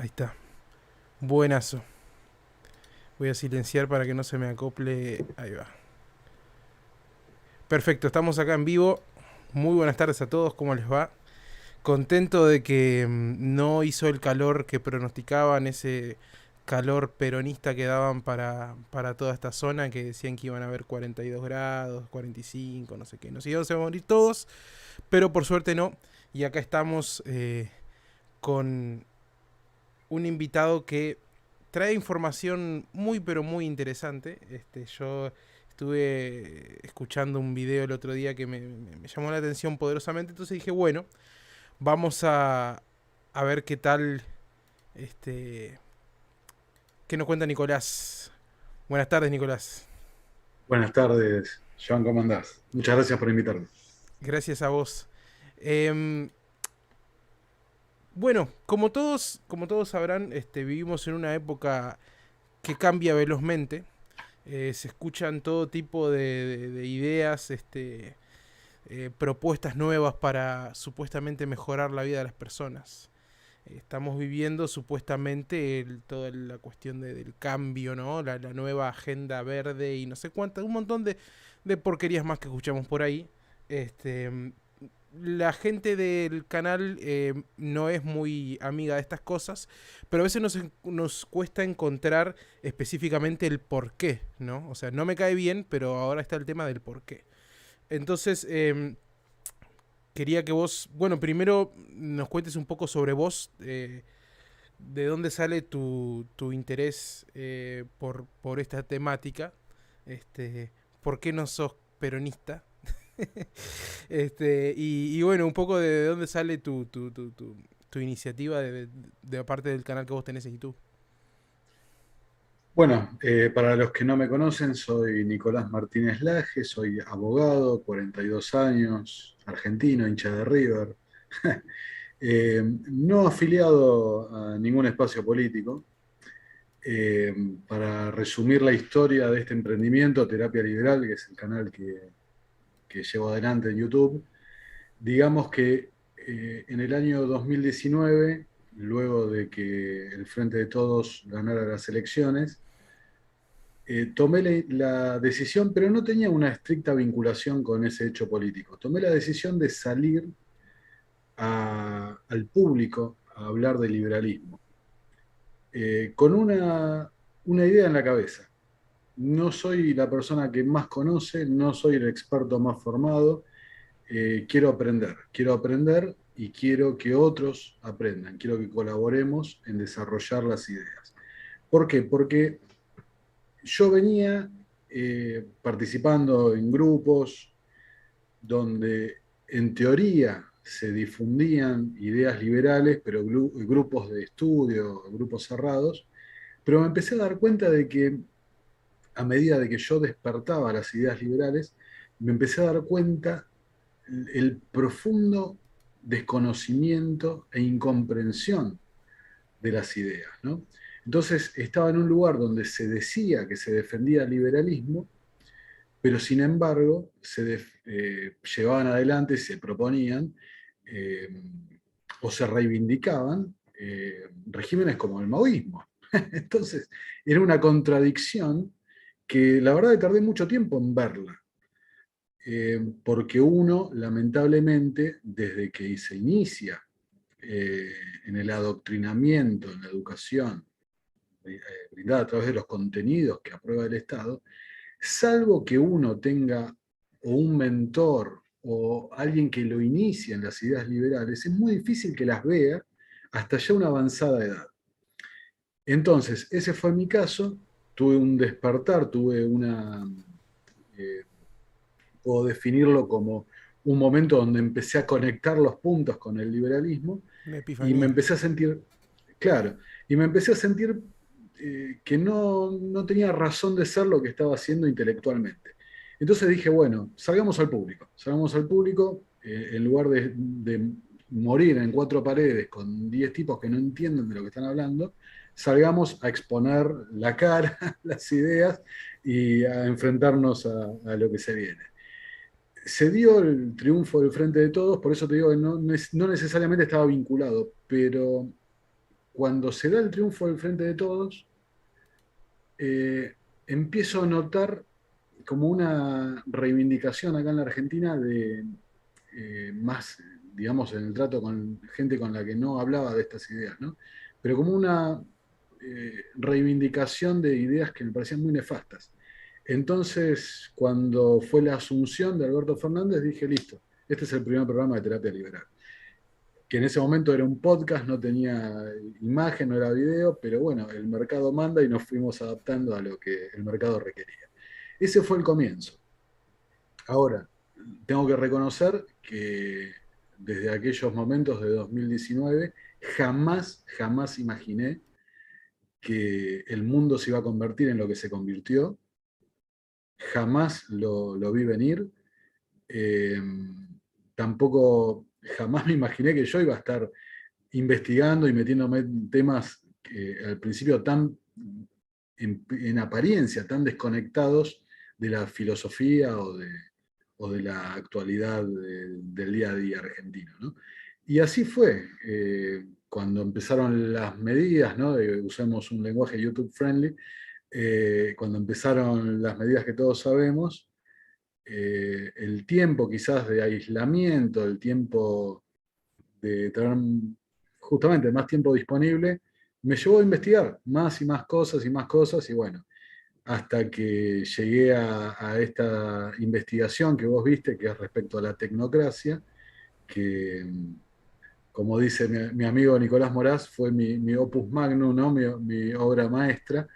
está. Buenazo. Voy a silenciar para que no se me acople. Ahí va. Perfecto, estamos acá en vivo. Muy buenas tardes a todos, ¿cómo les va? Contento de que no hizo el calor que pronosticaban, ese calor peronista que daban para toda esta zona, que decían que iban a haber 42 grados, 45, no sé qué. Nos íbamos a morir todos, pero por suerte no. Y acá estamos con un invitado que trae información muy pero muy interesante. Yo estuve escuchando un video el otro día que me llamó la atención poderosamente, entonces dije, bueno, vamos a ver qué tal, este, qué nos cuenta Nicolás. Buenas tardes, Nicolás. Buenas tardes, Joan, ¿cómo andás? Muchas gracias por invitarme. Gracias a vos. Em, bueno, como todos sabrán, vivimos en una época que cambia velozmente. Se escuchan todo tipo de ideas, propuestas nuevas para supuestamente mejorar la vida de las personas. Estamos viviendo supuestamente toda la cuestión del cambio, ¿no? La nueva agenda verde y no sé cuántas, un montón de porquerías más que escuchamos por ahí. Este, la gente del canal no es muy amiga de estas cosas, pero a veces nos cuesta encontrar específicamente el por qué, ¿no? O sea, no me cae bien, pero ahora está el tema del por qué. Entonces, quería que vos, bueno, primero nos cuentes un poco sobre vos, de dónde sale tu interés por esta temática, por qué no sos peronista. Y bueno, un poco de dónde sale tu iniciativa de parte del canal que vos tenés en YouTube. Bueno, para los que no me conocen, soy Nicolás Martínez Laje, soy abogado, 42 años, argentino, hincha de River, no afiliado a ningún espacio político. Eh, para resumir la historia de este emprendimiento, Terapia Liberal, que es el canal que llevo adelante en YouTube, digamos que en el año 2019, luego de que el Frente de Todos ganara las elecciones, tomé la decisión, pero no tenía una estricta vinculación con ese hecho político. Tomé la decisión de salir al público a hablar de liberalismo, con una idea en la cabeza. No soy la persona que más conoce, no soy el experto más formado. Quiero aprender y quiero que otros aprendan, quiero que colaboremos en desarrollar las ideas. ¿Por qué? Porque yo venía participando en grupos donde en teoría se difundían ideas liberales, pero grupos de estudio, grupos cerrados, pero me empecé a dar cuenta de que a medida de que yo despertaba las ideas liberales, me empecé a dar cuenta el profundo desconocimiento e incomprensión de las ideas, ¿no? Entonces estaba en un lugar donde se decía que se defendía el liberalismo, pero sin embargo llevaban adelante, se proponían eh, o se reivindicaban regímenes como el maoísmo. Entonces era una contradicción que la verdad que tardé mucho tiempo en verla, porque uno, lamentablemente, desde que se inicia eh, en el adoctrinamiento, en la educación, brindada a través de los contenidos que aprueba el Estado, salvo que uno tenga o un mentor o alguien que lo inicie en las ideas liberales, es muy difícil que las vea hasta ya una avanzada edad. Entonces, ese fue mi caso, tuve un despertar, eh, puedo definirlo como un momento donde empecé a conectar los puntos con el liberalismo Una y me epifanía. empecé a sentir, claro, y me empecé a sentir que no tenía razón de ser lo que estaba haciendo intelectualmente. Entonces dije, bueno, salgamos al público, en lugar de morir en cuatro paredes con 10 tipos que no entienden de lo que están hablando, salgamos a exponer la cara, las ideas y a enfrentarnos a lo que se viene. Se dio el triunfo del Frente de Todos, por eso te digo que no necesariamente estaba vinculado, pero cuando se da el triunfo del Frente de Todos, empiezo a notar como una reivindicación acá en la Argentina de más, digamos, en el trato con gente con la que no hablaba de estas ideas, ¿no? Pero como una reivindicación de ideas que me parecían muy nefastas. Entonces, cuando fue la asunción de Alberto Fernández, dije, listo, este es el primer programa de terapia liberal. Que en ese momento era un podcast, no tenía imagen, no era video, pero bueno, el mercado manda y nos fuimos adaptando a lo que el mercado requería. Ese fue el comienzo. Ahora, tengo que reconocer que desde aquellos momentos de 2019 jamás imaginé que el mundo se iba a convertir en lo que se convirtió. Jamás lo vi venir. Eh, Tampoco jamás me imaginé que yo iba a estar investigando y metiéndome en temas que al principio tan en apariencia tan desconectados de la filosofía o de la actualidad del día a día argentino, ¿no? Y así fue, cuando empezaron las medidas, ¿no? Usamos un lenguaje YouTube friendly, cuando empezaron las medidas que todos sabemos, el tiempo quizás de aislamiento, el tiempo de tener justamente más tiempo disponible, me llevó a investigar más y más cosas y más cosas, y bueno, hasta que llegué a esta investigación que vos viste, que es respecto a la tecnocracia, que, como dice mi amigo Nicolás Moraz, fue mi opus magnum, ¿no? Mi obra maestra,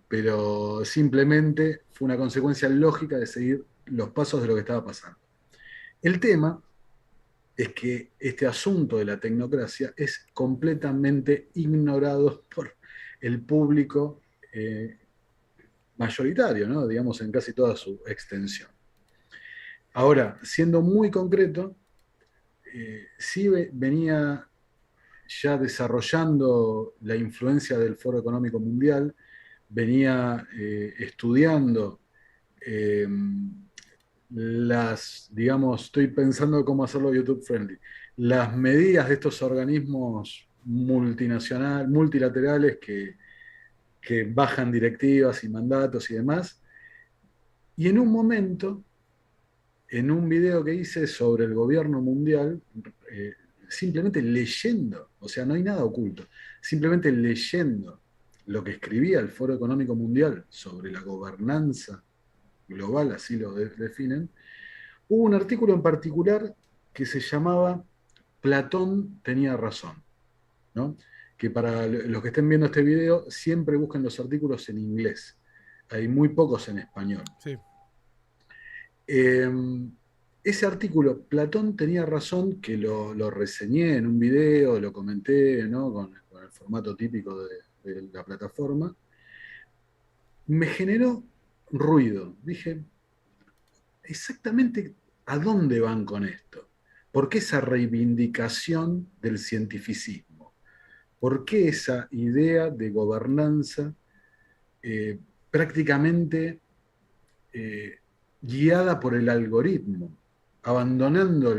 pero simplemente fue una consecuencia lógica de seguir los pasos de lo que estaba pasando. El tema es que este asunto de la tecnocracia es completamente ignorado por el público mayoritario, ¿no? Digamos, en casi toda su extensión. Ahora, siendo muy concreto, sí venía ya desarrollando la influencia del Foro Económico Mundial, venía estudiando digamos, estoy pensando cómo hacerlo YouTube friendly, las medidas de estos organismos multilaterales que bajan directivas y mandatos y demás. Y en un momento, en un video que hice sobre el gobierno mundial, eh, simplemente leyendo, o sea, no hay nada oculto, simplemente leyendo lo que escribía el Foro Económico Mundial sobre la gobernanza global, así lo definen, hubo un artículo en particular que se llamaba Platón tenía razón, ¿no? Que para los que estén viendo este video, siempre busquen los artículos en inglés. Hay muy pocos en español. Sí. Eh, Ese artículo, Platón tenía razón, que lo reseñé en un video, lo comenté, ¿no? Con el formato típico de la plataforma, me generó ruido. Dije, exactamente a dónde van con esto. ¿Por qué esa reivindicación del cientificismo? ¿Por qué esa idea de gobernanza eh, prácticamente eh, guiada por el algoritmo, abandonando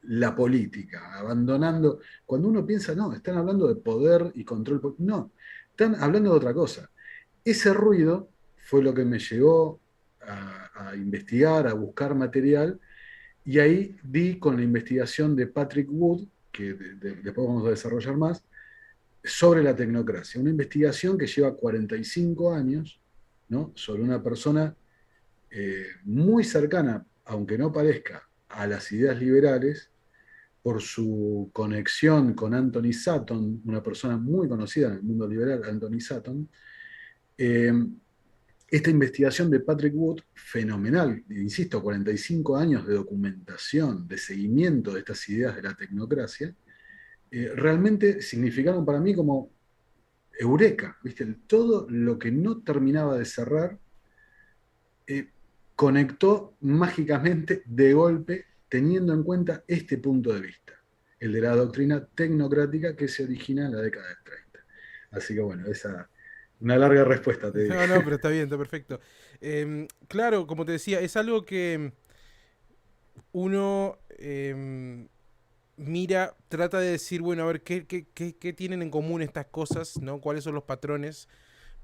la política, abandonando, cuando uno piensa, no, están hablando de poder y control, no, están hablando de otra cosa. Ese ruido fue lo que me llevó a investigar, a buscar material, y ahí di con la investigación de Patrick Wood, que después vamos a desarrollar más, sobre la tecnocracia. Una investigación que lleva 45 años, ¿no? Sobre una persona muy cercana, aunque no parezca, a las ideas liberales, por su conexión con Anthony Sutton, una persona muy conocida en el mundo liberal, Anthony Sutton. Eh, Esta investigación de Patrick Wood, fenomenal, insisto, 45 años de documentación, de seguimiento de estas ideas de la tecnocracia, realmente significaron para mí como eureka, ¿viste? Todo lo que no terminaba de cerrar eh, conectó mágicamente de golpe, teniendo en cuenta este punto de vista, el de la doctrina tecnocrática que se origina en la década del 30. Así que bueno, esa una larga respuesta, te No, dije. no, pero está bien, está perfecto. Claro, como te decía, es algo que uno mira, trata de decir, bueno, a ver, ¿qué tienen en común estas cosas, ¿no? ¿Cuáles son los patrones?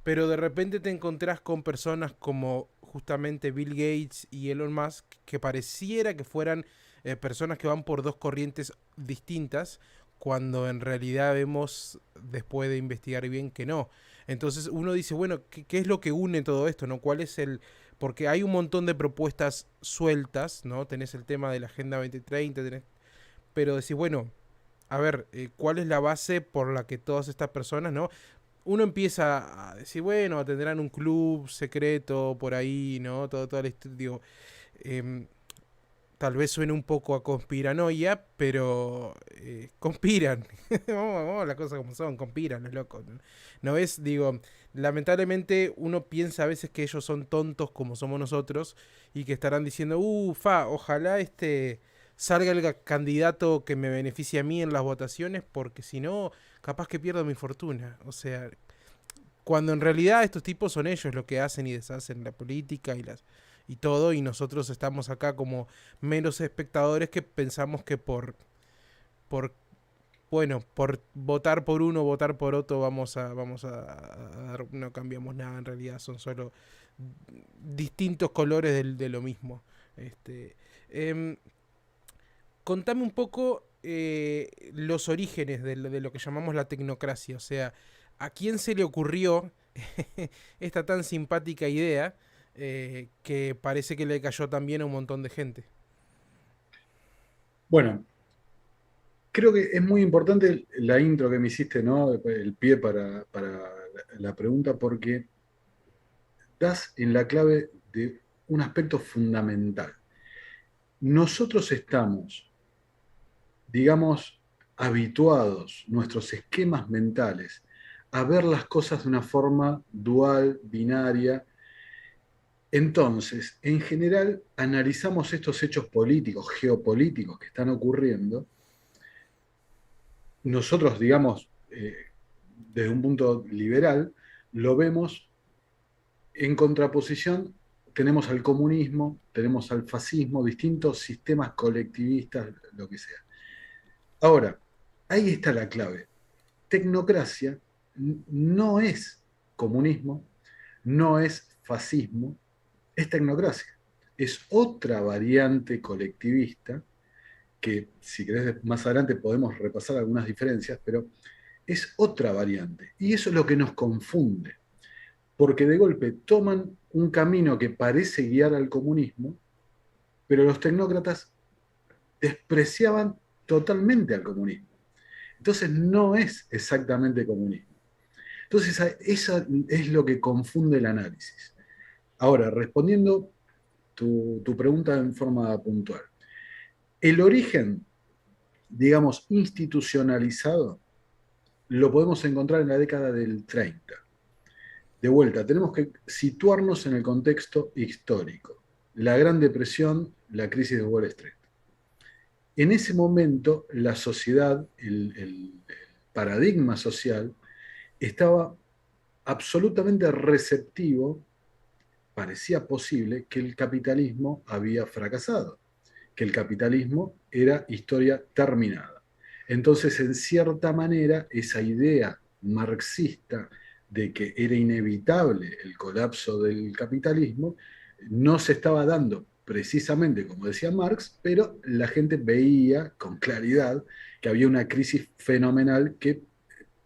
Pero de repente te encontrás con personas como justamente Bill Gates y Elon Musk, que pareciera que fueran personas que van por dos corrientes distintas, cuando en realidad vemos, después de investigar bien, que no. Entonces uno dice, bueno, ¿qué es lo que une todo esto? ¿No? ¿Cuál es el...? Porque hay un montón de propuestas sueltas, ¿no? Tenés el tema de la Agenda 2030, pero decís, bueno, a ver, ¿cuál es la base por la que todas estas personas, ¿no? Uno empieza a decir, bueno, tendrán un club secreto por ahí, ¿no? Todo el digo, eh, tal vez suene un poco a conspiranoia, pero conspiran. Vamos, las cosas como son, conspiran, los locos. No es, digo, lamentablemente uno piensa a veces que ellos son tontos como somos nosotros y que estarán diciendo, ojalá salga el candidato que me beneficie a mí en las votaciones, porque si no, capaz que pierdo mi fortuna. O sea, cuando en realidad estos tipos son ellos los que hacen y deshacen la política y todo, y nosotros estamos acá como menos espectadores que pensamos que por bueno, por votar por uno, votar por otro, a dar, no cambiamos nada, en realidad son solo distintos colores de lo mismo. Este, em, Contame un poco los orígenes de lo que llamamos la tecnocracia, o sea, ¿a quién se le ocurrió esta tan simpática idea que parece que le cayó también a un montón de gente? Bueno, creo que es muy importante la intro que me hiciste, ¿no? El pie para la pregunta, porque das en la clave de un aspecto fundamental. Nosotros estamos, digamos, habituados, nuestros esquemas mentales, a ver las cosas de una forma dual, binaria. Entonces, en general, analizamos estos hechos políticos, geopolíticos que están ocurriendo. Nosotros, digamos, desde un punto liberal, lo vemos en contraposición. Tenemos al comunismo, tenemos al fascismo, distintos sistemas colectivistas, lo que sea. Ahora, ahí está la clave. Tecnocracia no es comunismo, no es fascismo, es tecnocracia. Es otra variante colectivista que, si querés, más adelante podemos repasar algunas diferencias, pero es otra variante. Y eso es lo que nos confunde, porque de golpe toman un camino que parece guiar al comunismo, pero los tecnócratas despreciaban totalmente al comunismo. Entonces no es exactamente comunismo. Entonces eso es lo que confunde el análisis. Ahora, respondiendo tu pregunta en forma puntual. El origen, digamos, institucionalizado, lo podemos encontrar en la década del 30. De vuelta, tenemos que situarnos en el contexto histórico. La Gran Depresión, la crisis de Wall Street. En ese momento, la sociedad, el paradigma social, estaba absolutamente receptivo, parecía posible que el capitalismo había fracasado, que el capitalismo era historia terminada. Entonces, en cierta manera, esa idea marxista de que era inevitable el colapso del capitalismo no se estaba dando precisamente como decía Marx, pero la gente veía con claridad que había una crisis fenomenal que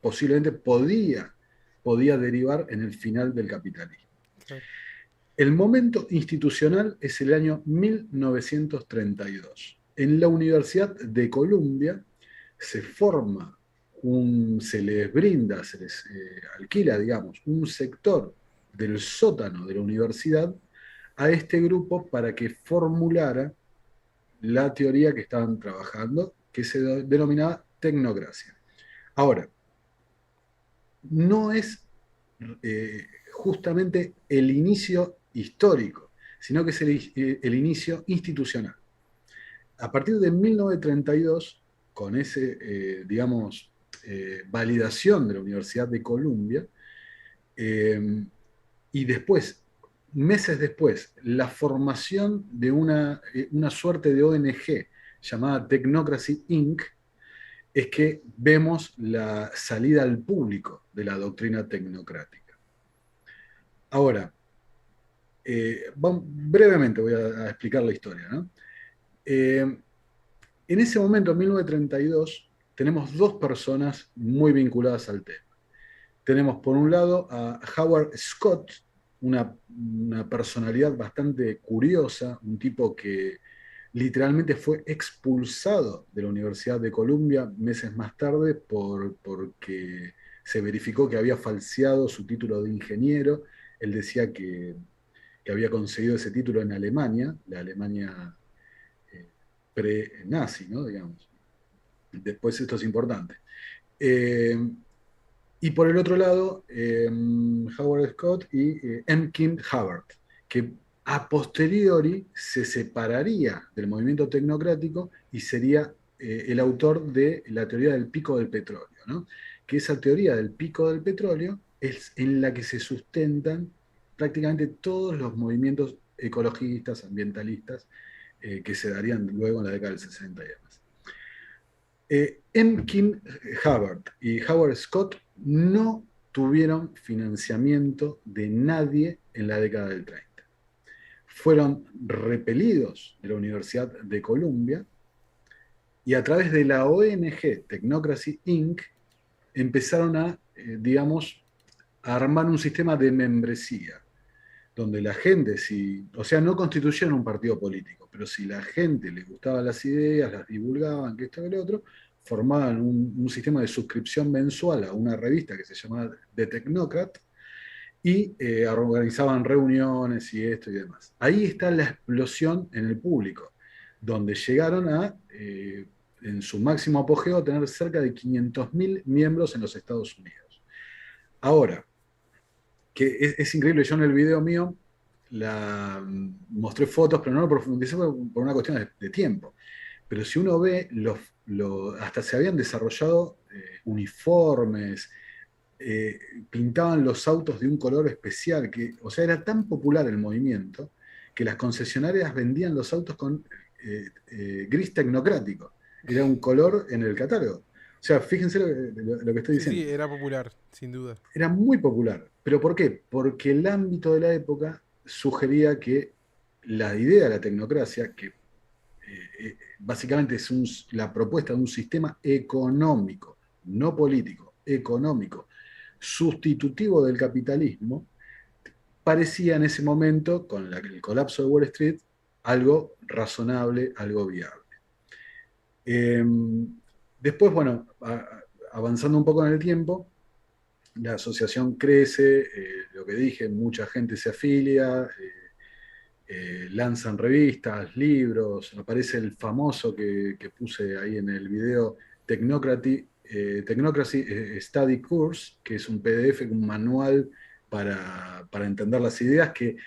posiblemente podía derivar en el final del capitalismo. Claro. El momento institucional es el año 1932. En la Universidad de Columbia se forma se les brinda, se les alquila, digamos, un sector del sótano de la universidad a este grupo para que formulara la teoría que estaban trabajando, que se denominaba tecnocracia. Ahora, no es justamente el inicio histórico, sino que es el inicio institucional. A partir de 1932, con ese, digamos, validación de la Universidad de Columbia, y después, meses después, la formación de una suerte de ONG llamada Technocracy Inc., es que vemos la salida al público de la doctrina tecnocrática. Ahora, brevemente voy a explicar la historia, ¿no? En ese momento, en 1932, tenemos dos personas muy vinculadas al tema. Tenemos por un lado a Howard Scott, una personalidad bastante curiosa, un tipo que literalmente fue expulsado de la Universidad de Columbia meses más tarde porque se verificó que había falseado su título de ingeniero. Él decía que había conseguido ese título en Alemania, la Alemania pre-nazi, ¿no? Digamos. Después esto es importante. Eh, y por el otro lado, Howard Scott y M. Kim Hubbard, que a posteriori se separaría del movimiento tecnocrático y sería el autor de la teoría del pico del petróleo, ¿no? Que esa teoría del pico del petróleo es en la que se sustentan prácticamente todos los movimientos ecologistas, ambientalistas, que se darían luego en la década del 60 y demás. M. Kim Hubbard y Howard Scott no tuvieron financiamiento de nadie en la década del 30. Fueron repelidos de la Universidad de Columbia y a través de la ONG Technocracy Inc. empezaron a, digamos, a armar un sistema de membresía, donde la gente, o sea, no constituyeron un partido político, pero si la gente les gustaban las ideas, las divulgaban, que esto que lo otro, formaban un sistema de suscripción mensual a una revista que se llamaba The Technocrat y organizaban reuniones y esto y demás. Ahí está la explosión en el público, donde llegaron a, en su máximo apogeo, a tener cerca de 500.000 miembros en los Estados Unidos. Ahora, que es increíble. Yo en el video mío mostré fotos, pero no lo profundicé por una cuestión de tiempo. Pero si uno ve, hasta se habían desarrollado uniformes, pintaban los autos de un color especial, o sea, era tan popular el movimiento que las concesionarias vendían los autos con gris tecnocrático. Era un color en el catálogo. O sea, fíjense lo que estoy Sí, diciendo. sí, era popular, sin duda. Era muy popular. ¿Pero por qué? Porque el ámbito de la época sugería que la idea de la tecnocracia, que básicamente es la propuesta de un sistema económico, no político, económico, sustitutivo del capitalismo, parecía en ese momento, con el colapso de Wall Street, algo razonable, algo viable. Eh, Después, bueno, avanzando un poco en el tiempo, la asociación crece, lo que dije, mucha gente se afilia, lanzan revistas, libros, aparece el famoso que puse ahí en el video, Technocracy Study Course, que es un PDF, un manual para entender las ideas, que,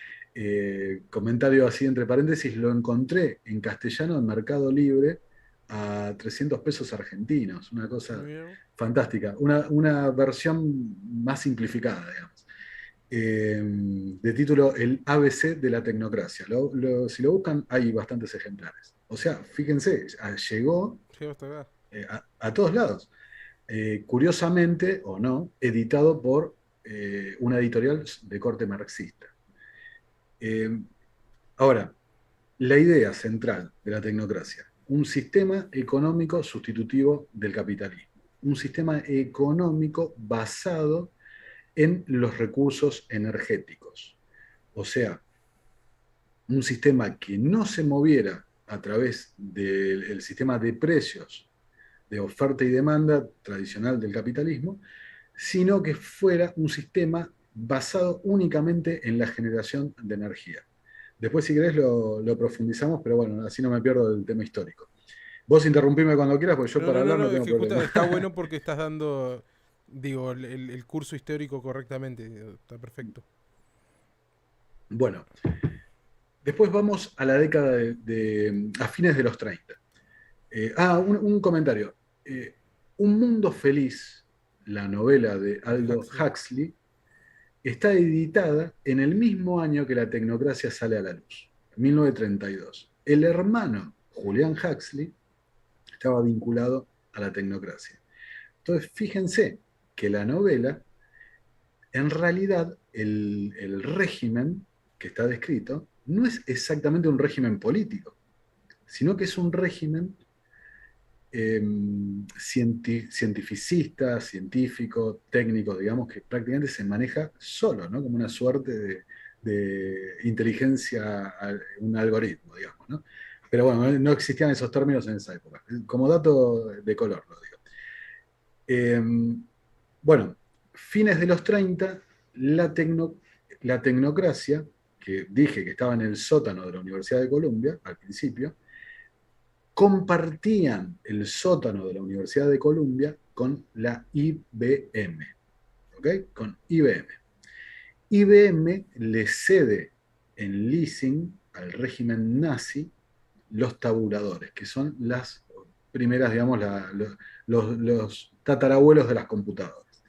comentario así entre paréntesis, lo encontré en castellano en Mercado Libre a 300 pesos argentinos, una cosa Mira. fantástica, una versión más simplificada, digamos. De título El ABC de la tecnocracia. Si lo buscan, hay bastantes ejemplares. O sea, fíjense, llegó Llegó hasta acá. a todos lados. Curiosamente, o no, editado por una editorial de corte marxista. Eh, Ahora, la idea central de la tecnocracia, un sistema económico sustitutivo del capitalismo, un sistema económico basado en los recursos energéticos. O sea, un sistema que no se moviera a través del sistema de precios, de oferta y demanda tradicional del capitalismo, sino que fuera un sistema basado únicamente en la generación de energía. Después, si querés, lo profundizamos, pero bueno, así no me pierdo del tema histórico. Vos interrumpime cuando quieras, porque yo No, para no, no, hablar no no, es tengo que justo problema. está bueno porque estás dando, digo, el curso histórico correctamente. Está perfecto. Bueno, después vamos a la década a fines de los 30. Un comentario. Un Mundo Feliz, la novela de De Aldo Huxley. Huxley, está editada en el mismo año que la tecnocracia sale a la luz, 1932. El hermano, Julián Huxley, estaba vinculado a la tecnocracia. Entonces, fíjense que la novela, en realidad, el régimen que está descrito no es exactamente un régimen político, sino que es un régimen cientificista, científico, técnico, digamos, que prácticamente se maneja solo, ¿no? Como una suerte de inteligencia, un algoritmo, digamos, ¿no? Pero bueno, no existían esos términos en esa época. Como dato de color, lo digo. Eh, bueno, fines de los 30, la tecnocracia, que dije que estaba en el sótano de la Universidad de Columbia al principio, compartían el sótano de la Universidad de Columbia con la IBM, ¿ok? Con IBM. IBM le cede en leasing al régimen nazi los tabuladores, que son las primeras, digamos, los tatarabuelos de las computadoras.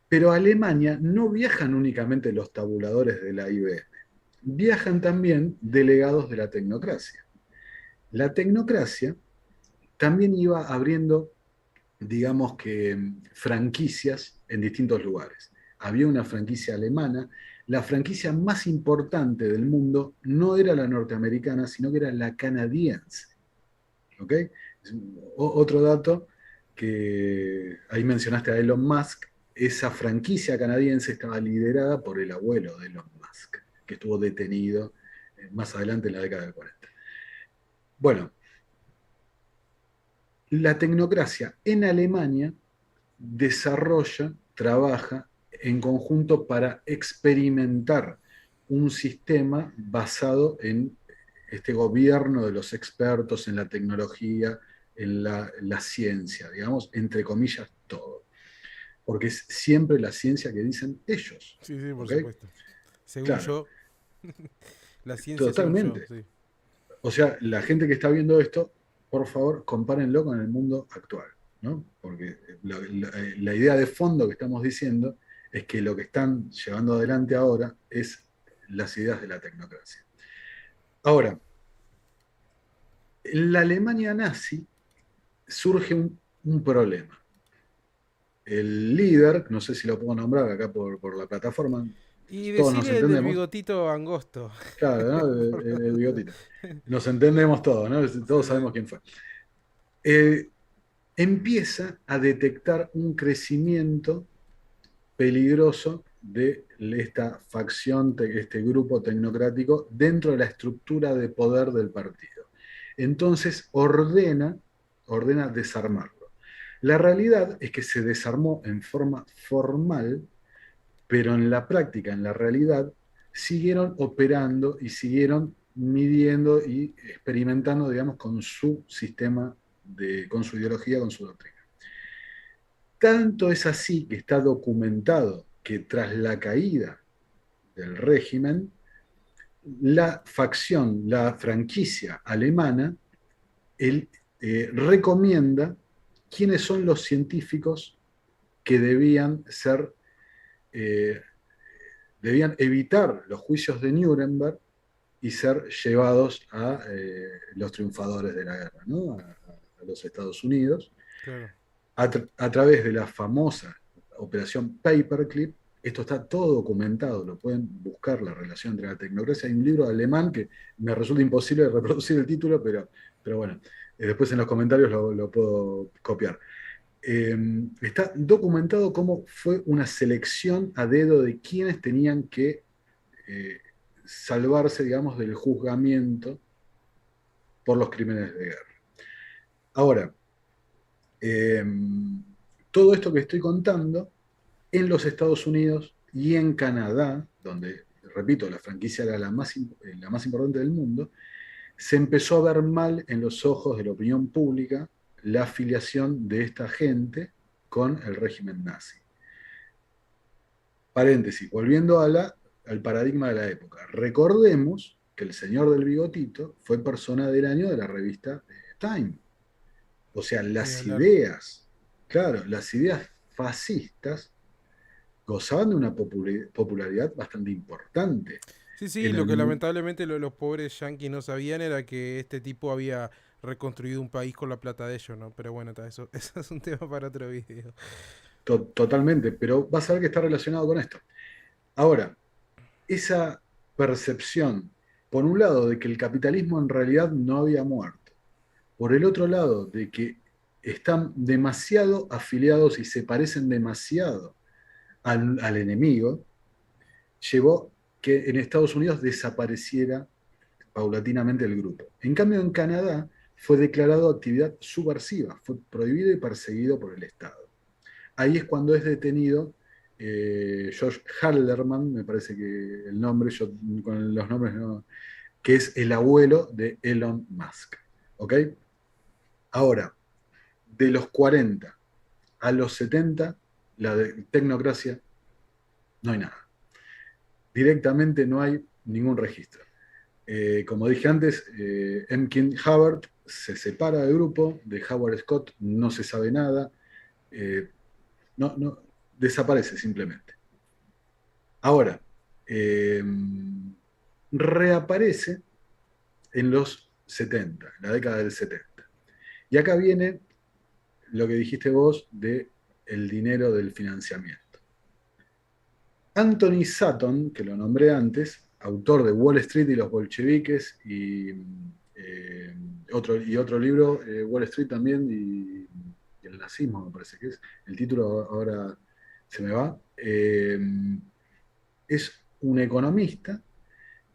Pero a Alemania no viajan únicamente los tabuladores de la IBM, viajan también delegados de la tecnocracia. La tecnocracia también iba abriendo, digamos que, franquicias en distintos lugares. Había una franquicia alemana. La franquicia más importante del mundo no era la norteamericana, sino que era la canadiense. ¿Ok? Otro dato que ahí mencionaste a Elon Musk, esa franquicia canadiense estaba liderada por el abuelo de Elon Musk, que estuvo detenido más adelante en la década del 40. Bueno, la tecnocracia en Alemania desarrolla, trabaja en conjunto para experimentar un sistema basado en este gobierno de los expertos en la tecnología, en la ciencia, digamos, entre comillas, todo. Porque es siempre la ciencia que dicen ellos. Sí, sí, por ¿Ok? supuesto. Según Claro, yo, la ciencia según yo, totalmente. sí. O sea, la gente que está viendo esto, por favor, compárenlo con el mundo actual, ¿no? Porque la idea de fondo que estamos diciendo es que lo que están llevando adelante ahora es las ideas de la tecnocracia. Ahora, en la Alemania nazi surge un problema. El líder, no sé si lo puedo nombrar acá por la plataforma, Y todos nos decirle el del entendemos, bigotito angosto. claro, ¿no? Por El favor. bigotito. Nos entendemos todos, ¿no? Sí, Todos sí. sabemos quién fue. Eh, Empieza a detectar un crecimiento peligroso de esta facción, este grupo tecnocrático dentro de la estructura de poder del partido. Entonces ordena desarmarlo. La realidad es que se desarmó en forma formal, pero en la práctica, en la realidad, siguieron operando y siguieron midiendo y experimentando, digamos, con su sistema, con su ideología, con su doctrina. Tanto es así que está documentado que tras la caída del régimen, la facción, la franquicia alemana, él, recomienda quiénes son los científicos que eh, debían evitar los juicios de Nuremberg y ser llevados a los triunfadores de la guerra, ¿no? A los Estados Unidos. Claro. A través de la famosa operación Paperclip. Esto está todo documentado, lo pueden buscar, la relación entre la tecnocracia. Hay un libro alemán que me resulta imposible de reproducir el título, pero bueno, después en los comentarios lo puedo copiar. Está documentado cómo fue una selección a dedo de quienes tenían que eh, salvarse, digamos, del juzgamiento por los crímenes de guerra. Ahora, eh, todo esto que estoy contando en los Estados Unidos y en Canadá, donde, repito, la franquicia era la más importante del mundo, se empezó a ver mal en los ojos de la opinión pública la afiliación de esta gente con el régimen nazi. Paréntesis, volviendo al paradigma de la época. Recordemos que el señor del bigotito fue persona del año de la revista Time. O sea, Ni las hablar. ideas, claro, las ideas fascistas gozaban de una popularidad bastante importante. Sí, sí, en lo el que mundo. lamentablemente los pobres yanquis no sabían era que este tipo había reconstruido un país con la plata de ellos, ¿no? Pero bueno, eso, eso es un tema para otro video. Totalmente, pero vas a ver que está relacionado con esto. Ahora, esa percepción, por un lado, de que el capitalismo en realidad no había muerto, por el otro lado, de que están demasiado afiliados y se parecen demasiado al enemigo, llevó que en Estados Unidos desapareciera paulatinamente el grupo. En cambio, en Canadá fue declarado actividad subversiva, fue prohibido y perseguido por el Estado. Ahí es cuando es detenido Josh Halderman, me parece que el nombre, yo con los nombres no, que es el abuelo de Elon Musk. ¿Ok? Ahora, de los 40 a los 70, la de tecnocracia, no hay nada. Directamente no hay ningún registro. Como dije antes, M. King Hubbard se separa del grupo, de Howard Scott no se sabe nada, eh, no, desaparece simplemente. Ahora, eh, reaparece en los 70, en la década del 70. Y acá viene lo que dijiste vos de el dinero del financiamiento. Anthony Sutton, que lo nombré antes, autor de Wall Street y los bolcheviques eh, otro libro, Wall Street también y el nazismo, me parece que es. El título ahora se me va. Es un economista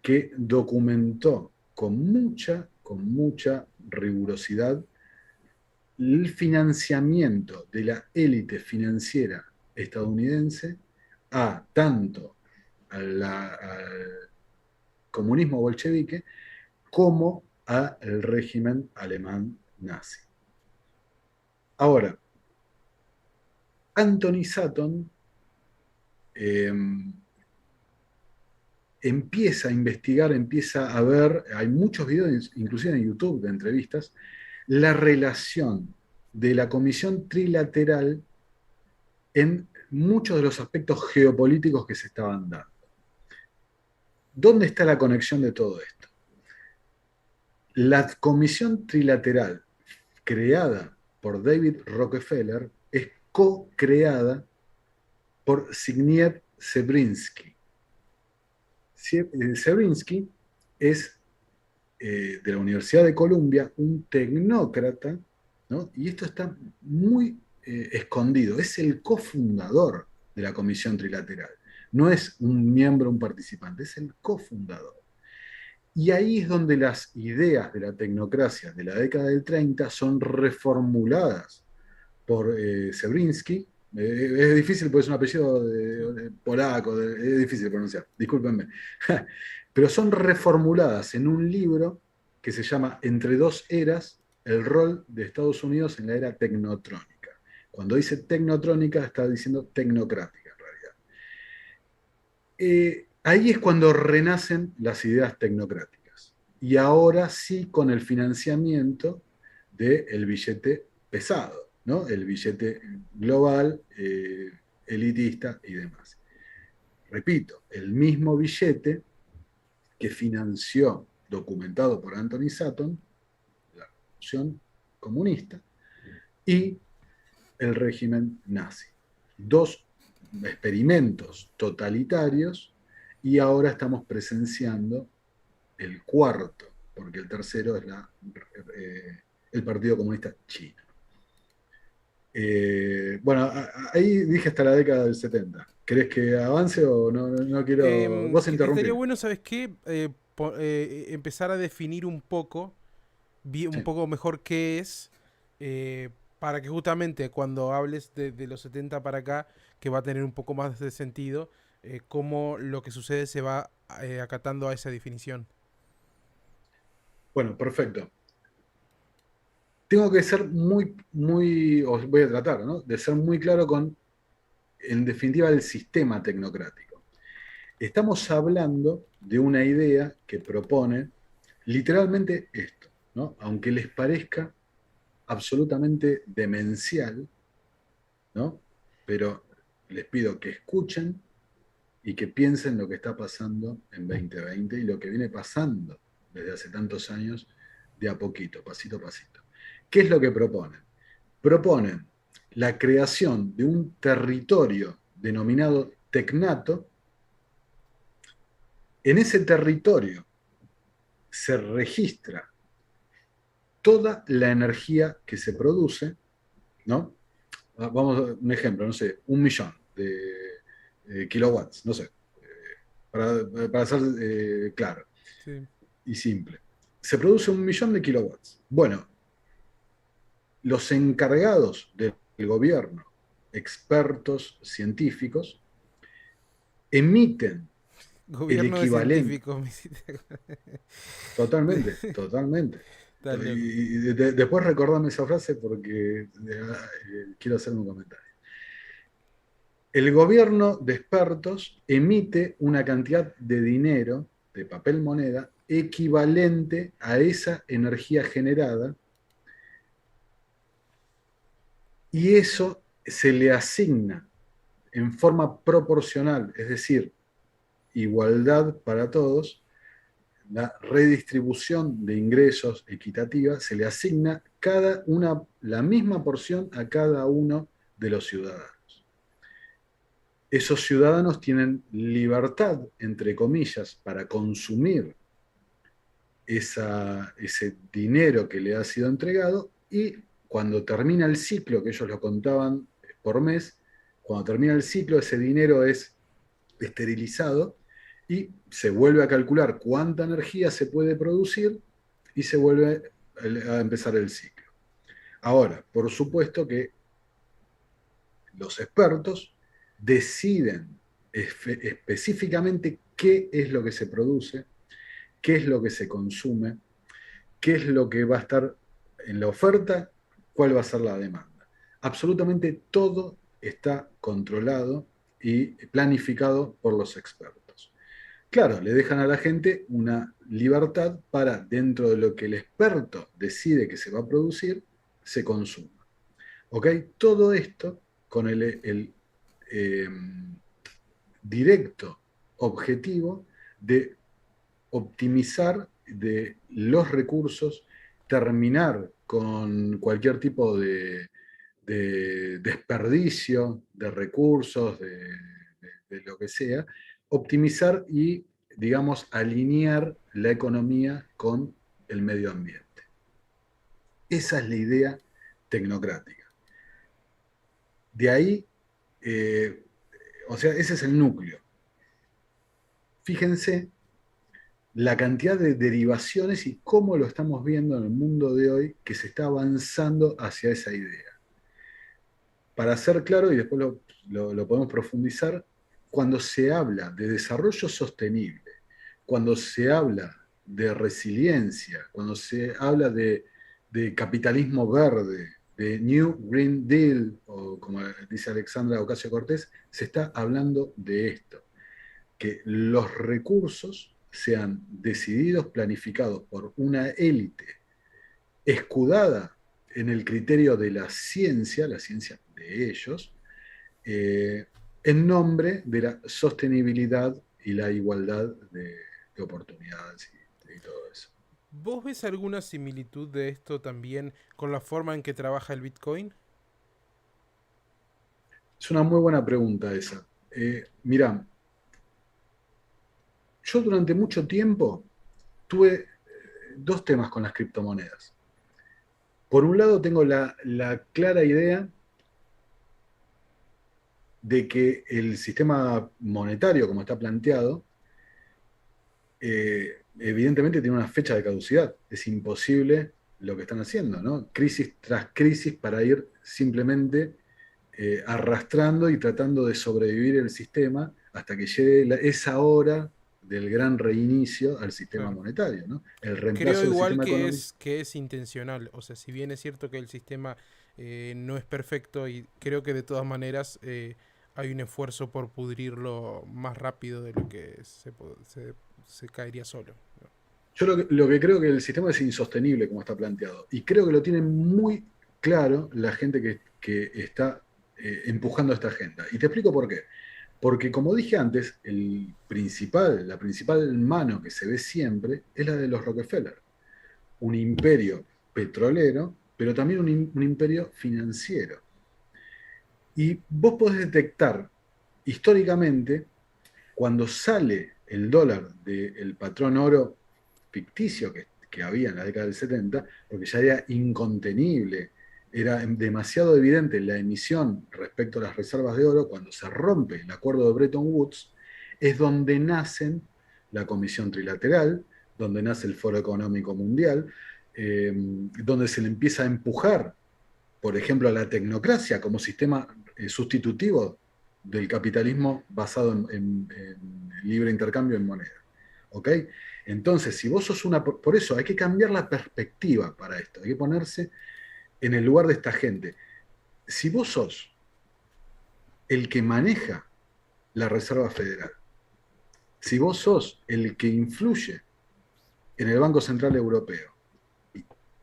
que documentó con mucha rigurosidad el financiamiento de la élite financiera estadounidense a tanto al comunismo bolchevique como al régimen alemán nazi. Ahora, Anthony Sutton eh, empieza a investigar, empieza a ver, hay muchos videos, inclusive en YouTube, de entrevistas, la relación de la Comisión Trilateral en muchos de los aspectos geopolíticos que se estaban dando. ¿Dónde está la conexión de todo esto? La Comisión Trilateral creada por David Rockefeller es co-creada por Zbigniew Brzezinski. Brzezinski es de la Universidad de Columbia, un tecnócrata, ¿no? Y esto está muy escondido, es el cofundador de la Comisión Trilateral. No es un miembro, un participante, es el cofundador. Y ahí es donde las ideas de la tecnocracia de la década del 30 son reformuladas por Sebrinsky. Es difícil porque es un apellido polaco, es difícil de pronunciar, discúlpenme. Pero son reformuladas en un libro que se llama Entre dos eras, el rol de Estados Unidos en la era tecnotrónica. Cuando dice tecnotrónica está diciendo tecnocrática en realidad. Ahí es cuando renacen las ideas tecnocráticas. Y ahora sí con el financiamiento del billete pesado, ¿no? El billete global, elitista y demás. Repito, el mismo billete que financió, documentado por Anthony Sutton, la revolución comunista y el régimen nazi. Dos experimentos totalitarios y ahora estamos presenciando el cuarto, porque el tercero es el Partido Comunista Chino. Bueno, ahí dije hasta la década del 70. ¿Querés que avance o no quiero? Vos Estaría interrumpir. bueno, ¿sabes qué? Empezar a definir un Sí. poco mejor qué es, eh, para que justamente cuando hables de los 70 para acá, que va a tener un poco más de sentido, cómo lo que sucede se va acatando a esa definición. Bueno, perfecto. Tengo que ser os voy a tratar, ¿no? De ser muy claro con, en definitiva, el sistema tecnocrático. Estamos hablando de una idea que propone literalmente esto, ¿no? Aunque les parezca absolutamente demencial, ¿no? Pero les pido que escuchen y que piensen lo que está pasando en 2020 y lo que viene pasando desde hace tantos años, de a poquito, pasito a pasito. ¿Qué es lo que proponen? Proponen la creación de un territorio denominado tecnato. En ese territorio se registra toda la energía que se produce, ¿no? Vamos a un ejemplo, no sé, 1.000.000 de kilowatts, no sé, para ser claro Sí. y simple. Se produce 1.000.000 de kilowatts. Bueno, los encargados del gobierno, expertos científicos, emiten el Gobierno de equivalente, científicos, me hiciste- totalmente, totalmente. Está loco. Después recordame esa frase porque quiero hacer un comentario. El gobierno de expertos emite una cantidad de dinero, de papel moneda, equivalente a esa energía generada, y eso se le asigna en forma proporcional, es decir, igualdad para todos, la redistribución de ingresos equitativa, se le asigna la misma porción a cada uno de los ciudadanos. Esos ciudadanos tienen libertad, entre comillas, para consumir ese dinero que le ha sido entregado, y cuando termina el ciclo, que ellos lo contaban por mes, cuando termina el ciclo ese dinero es esterilizado y se vuelve a calcular cuánta energía se puede producir y se vuelve a empezar el ciclo. Ahora, por supuesto que los expertos deciden específicamente qué es lo que se produce, qué es lo que se consume, qué es lo que va a estar en la oferta, cuál va a ser la demanda. Absolutamente todo está controlado y planificado por los expertos. Claro, le dejan a la gente una libertad para, dentro de lo que el experto decide que se va a producir, se consuma. ¿Ok? Todo esto con el eh, directo objetivo de optimizar de los recursos, terminar con cualquier tipo de desperdicio de recursos, de lo que sea, optimizar y, digamos, alinear la economía con el medio ambiente. Esa es la idea tecnocrática. De ahí, eh, o sea, ese es el núcleo. Fíjense la cantidad de derivaciones y cómo lo estamos viendo en el mundo de hoy, que se está avanzando hacia esa idea. Para ser claro, y después lo podemos profundizar, cuando se habla de desarrollo sostenible, cuando se habla de resiliencia, cuando se habla de capitalismo verde, de New Green Deal, o como dice Alexandra Ocasio-Cortez, se está hablando de esto, que los recursos sean decididos, planificados por una élite escudada en el criterio de la ciencia de ellos, eh, en nombre de la sostenibilidad y la igualdad de oportunidades y todo eso. ¿Vos ves alguna similitud de esto también con la forma en que trabaja el Bitcoin? Es una muy buena pregunta esa. Mirá, yo durante mucho tiempo tuve dos temas con las criptomonedas. Por un lado tengo la clara idea de que el sistema monetario, como está planteado, evidentemente tiene una fecha de caducidad. Es imposible lo que están haciendo, ¿no? Crisis tras crisis para ir simplemente arrastrando y tratando de sobrevivir el sistema hasta que llegue esa hora del gran reinicio al sistema Claro. monetario, ¿no? El Creo reemplazo del igual sistema económico. que es intencional. O sea, si bien es cierto que el sistema no es perfecto y creo que de todas maneras hay un esfuerzo por pudrirlo más rápido de lo que se caería solo, ¿no? Yo lo que creo que el sistema es insostenible como está planteado. Y creo que lo tiene muy claro la gente que está empujando esta agenda. Y te explico por qué. Porque como dije antes, la principal mano que se ve siempre es la de los Rockefeller. Un imperio petrolero, pero también un imperio financiero. Y vos podés detectar históricamente cuando sale el dólar del patrón oro ficticio que había en la década del 70, porque ya era incontenible, era demasiado evidente la emisión respecto a las reservas de oro, cuando se rompe el acuerdo de Bretton Woods, es donde nacen la Comisión Trilateral, donde nace el Foro Económico Mundial, donde se le empieza a empujar, por ejemplo, a la tecnocracia como sistema sustitutivo del capitalismo basado en libre intercambio en moneda. ¿Ok? Entonces, si vos sos una... Por eso hay que cambiar la perspectiva para esto, hay que ponerse en el lugar de esta gente. Si vos sos el que maneja la Reserva Federal, si vos sos el que influye en el Banco Central Europeo,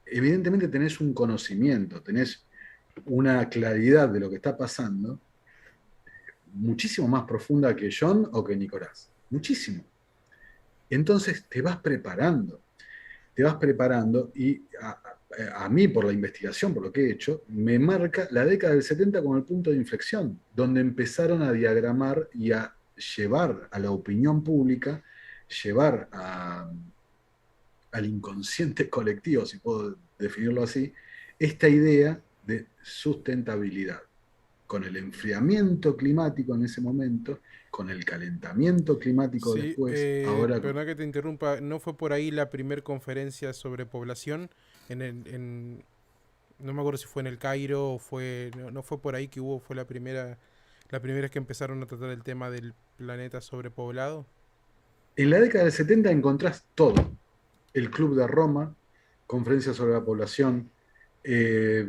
evidentemente tenés un conocimiento, tenés una claridad de lo que está pasando muchísimo más profunda que John o que Nicolás. Muchísimo. Entonces te vas preparando y a mí, por la investigación, por lo que he hecho, me marca la década del 70 como el punto de inflexión, donde empezaron a diagramar y a llevar a la opinión pública, llevar al inconsciente colectivo, si puedo definirlo así, esta idea de sustentabilidad. Con el enfriamiento climático en ese momento, con el calentamiento climático Sí, después, ahora con... perdona que te interrumpa, ¿no fue por ahí la primer conferencia sobre población? No me acuerdo si fue en el Cairo o fue, no fue por ahí que hubo, fue la primera vez que empezaron a tratar el tema del planeta sobrepoblado. En la década del 70 encontrás todo. El Club de Roma, Conferencia sobre la Población, eh,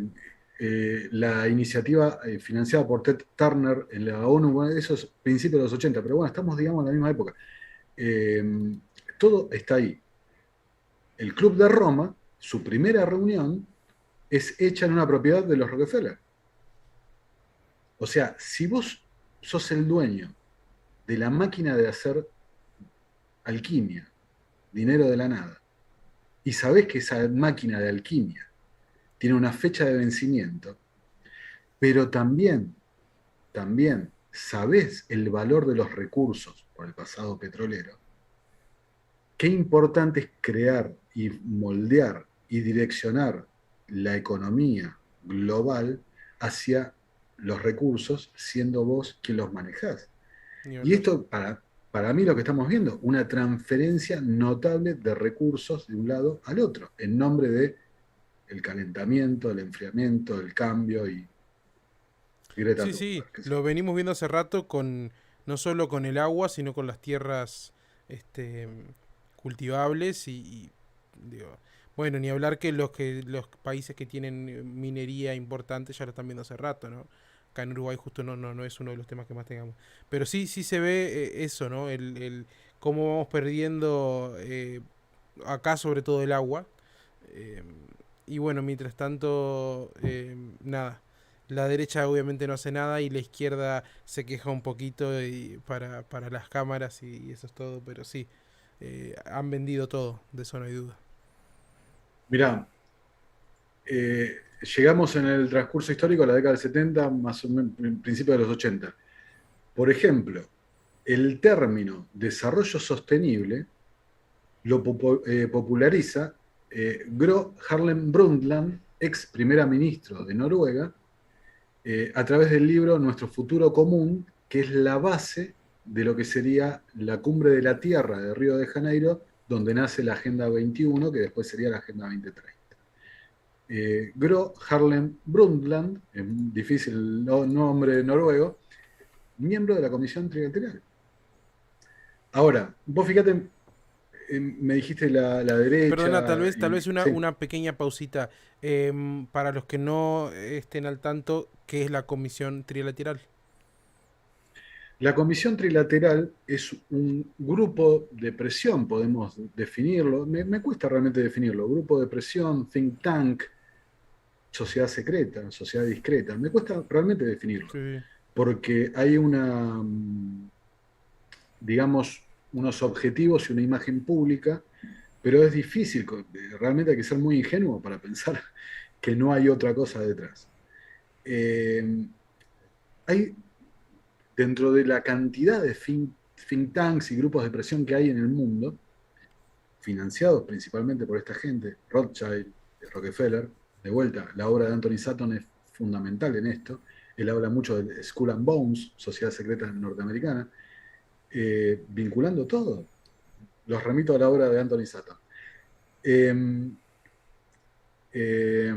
la iniciativa financiada por Ted Turner en la ONU, bueno, eso es principios de los 80, pero bueno, estamos, digamos, en la misma época. Eh, Todo está ahí. El Club de Roma, su primera reunión, es hecha en una propiedad de los Rockefeller. O sea, si vos sos el dueño de la máquina de hacer alquimia, dinero de la nada, y sabés que esa máquina de alquimia tiene una fecha de vencimiento, pero también sabés el valor de los recursos por el pasado petrolero, qué importante es crear y moldear y direccionar la economía global hacia los recursos, siendo vos quien los manejás. Ni Y hablar. esto, para mí, lo que estamos viendo, una transferencia notable de recursos de un lado al otro, en nombre de el calentamiento, el enfriamiento, el cambio y Greta Sí, Thunberg. sí, ¿Qué sé yo? lo venimos viendo hace rato con no solo con el agua, sino con las tierras este, cultivables digo, bueno, ni hablar que los países que tienen minería importante ya lo están viendo hace rato, ¿no? Acá en Uruguay justo no es uno de los temas que más tengamos. Pero sí, sí se ve eso, ¿no? Cómo vamos perdiendo acá sobre todo el agua. eh, y bueno, mientras tanto, nada, la derecha obviamente no hace nada y la izquierda se queja un poquito para las cámaras y eso es todo, pero sí, han vendido todo, de eso no hay duda. Mirá, llegamos en el transcurso histórico a la década del 70, más o menos, principio de los 80. Por ejemplo, el término desarrollo sostenible lo populariza Gro Harlem Brundtland, ex primera ministro de Noruega, a través del libro Nuestro futuro común, que es la base de lo que sería la Cumbre de la Tierra de Río de Janeiro, donde nace la Agenda 21, que después sería la Agenda 2030. Gro Harlem Brundtland, un difícil nombre noruego, miembro de la Comisión Trilateral. Ahora, vos fíjate, me dijiste la Perdona, derecha, tal y vez sí, una pequeña pausita. Para los que no estén al tanto, ¿qué es la Comisión Trilateral? la Comisión Trilateral es un grupo de presión, podemos definirlo, me cuesta realmente definirlo, grupo de presión, think tank, sociedad secreta, sociedad discreta, me cuesta realmente definirlo. Sí. porque hay digamos, unos objetivos y una imagen pública, pero es difícil, realmente hay que ser muy ingenuo para pensar que no hay otra cosa detrás. Eh, hay, dentro de la cantidad de think tanks y grupos de presión que hay en el mundo, financiados principalmente por esta gente, Rothschild, Rockefeller, de vuelta, la obra de Anthony Sutton es fundamental en esto. Él habla mucho de Skull and Bones, Sociedad Secreta Norteamericana, vinculando todo. Los remito a la obra de Anthony Sutton. Eh, eh,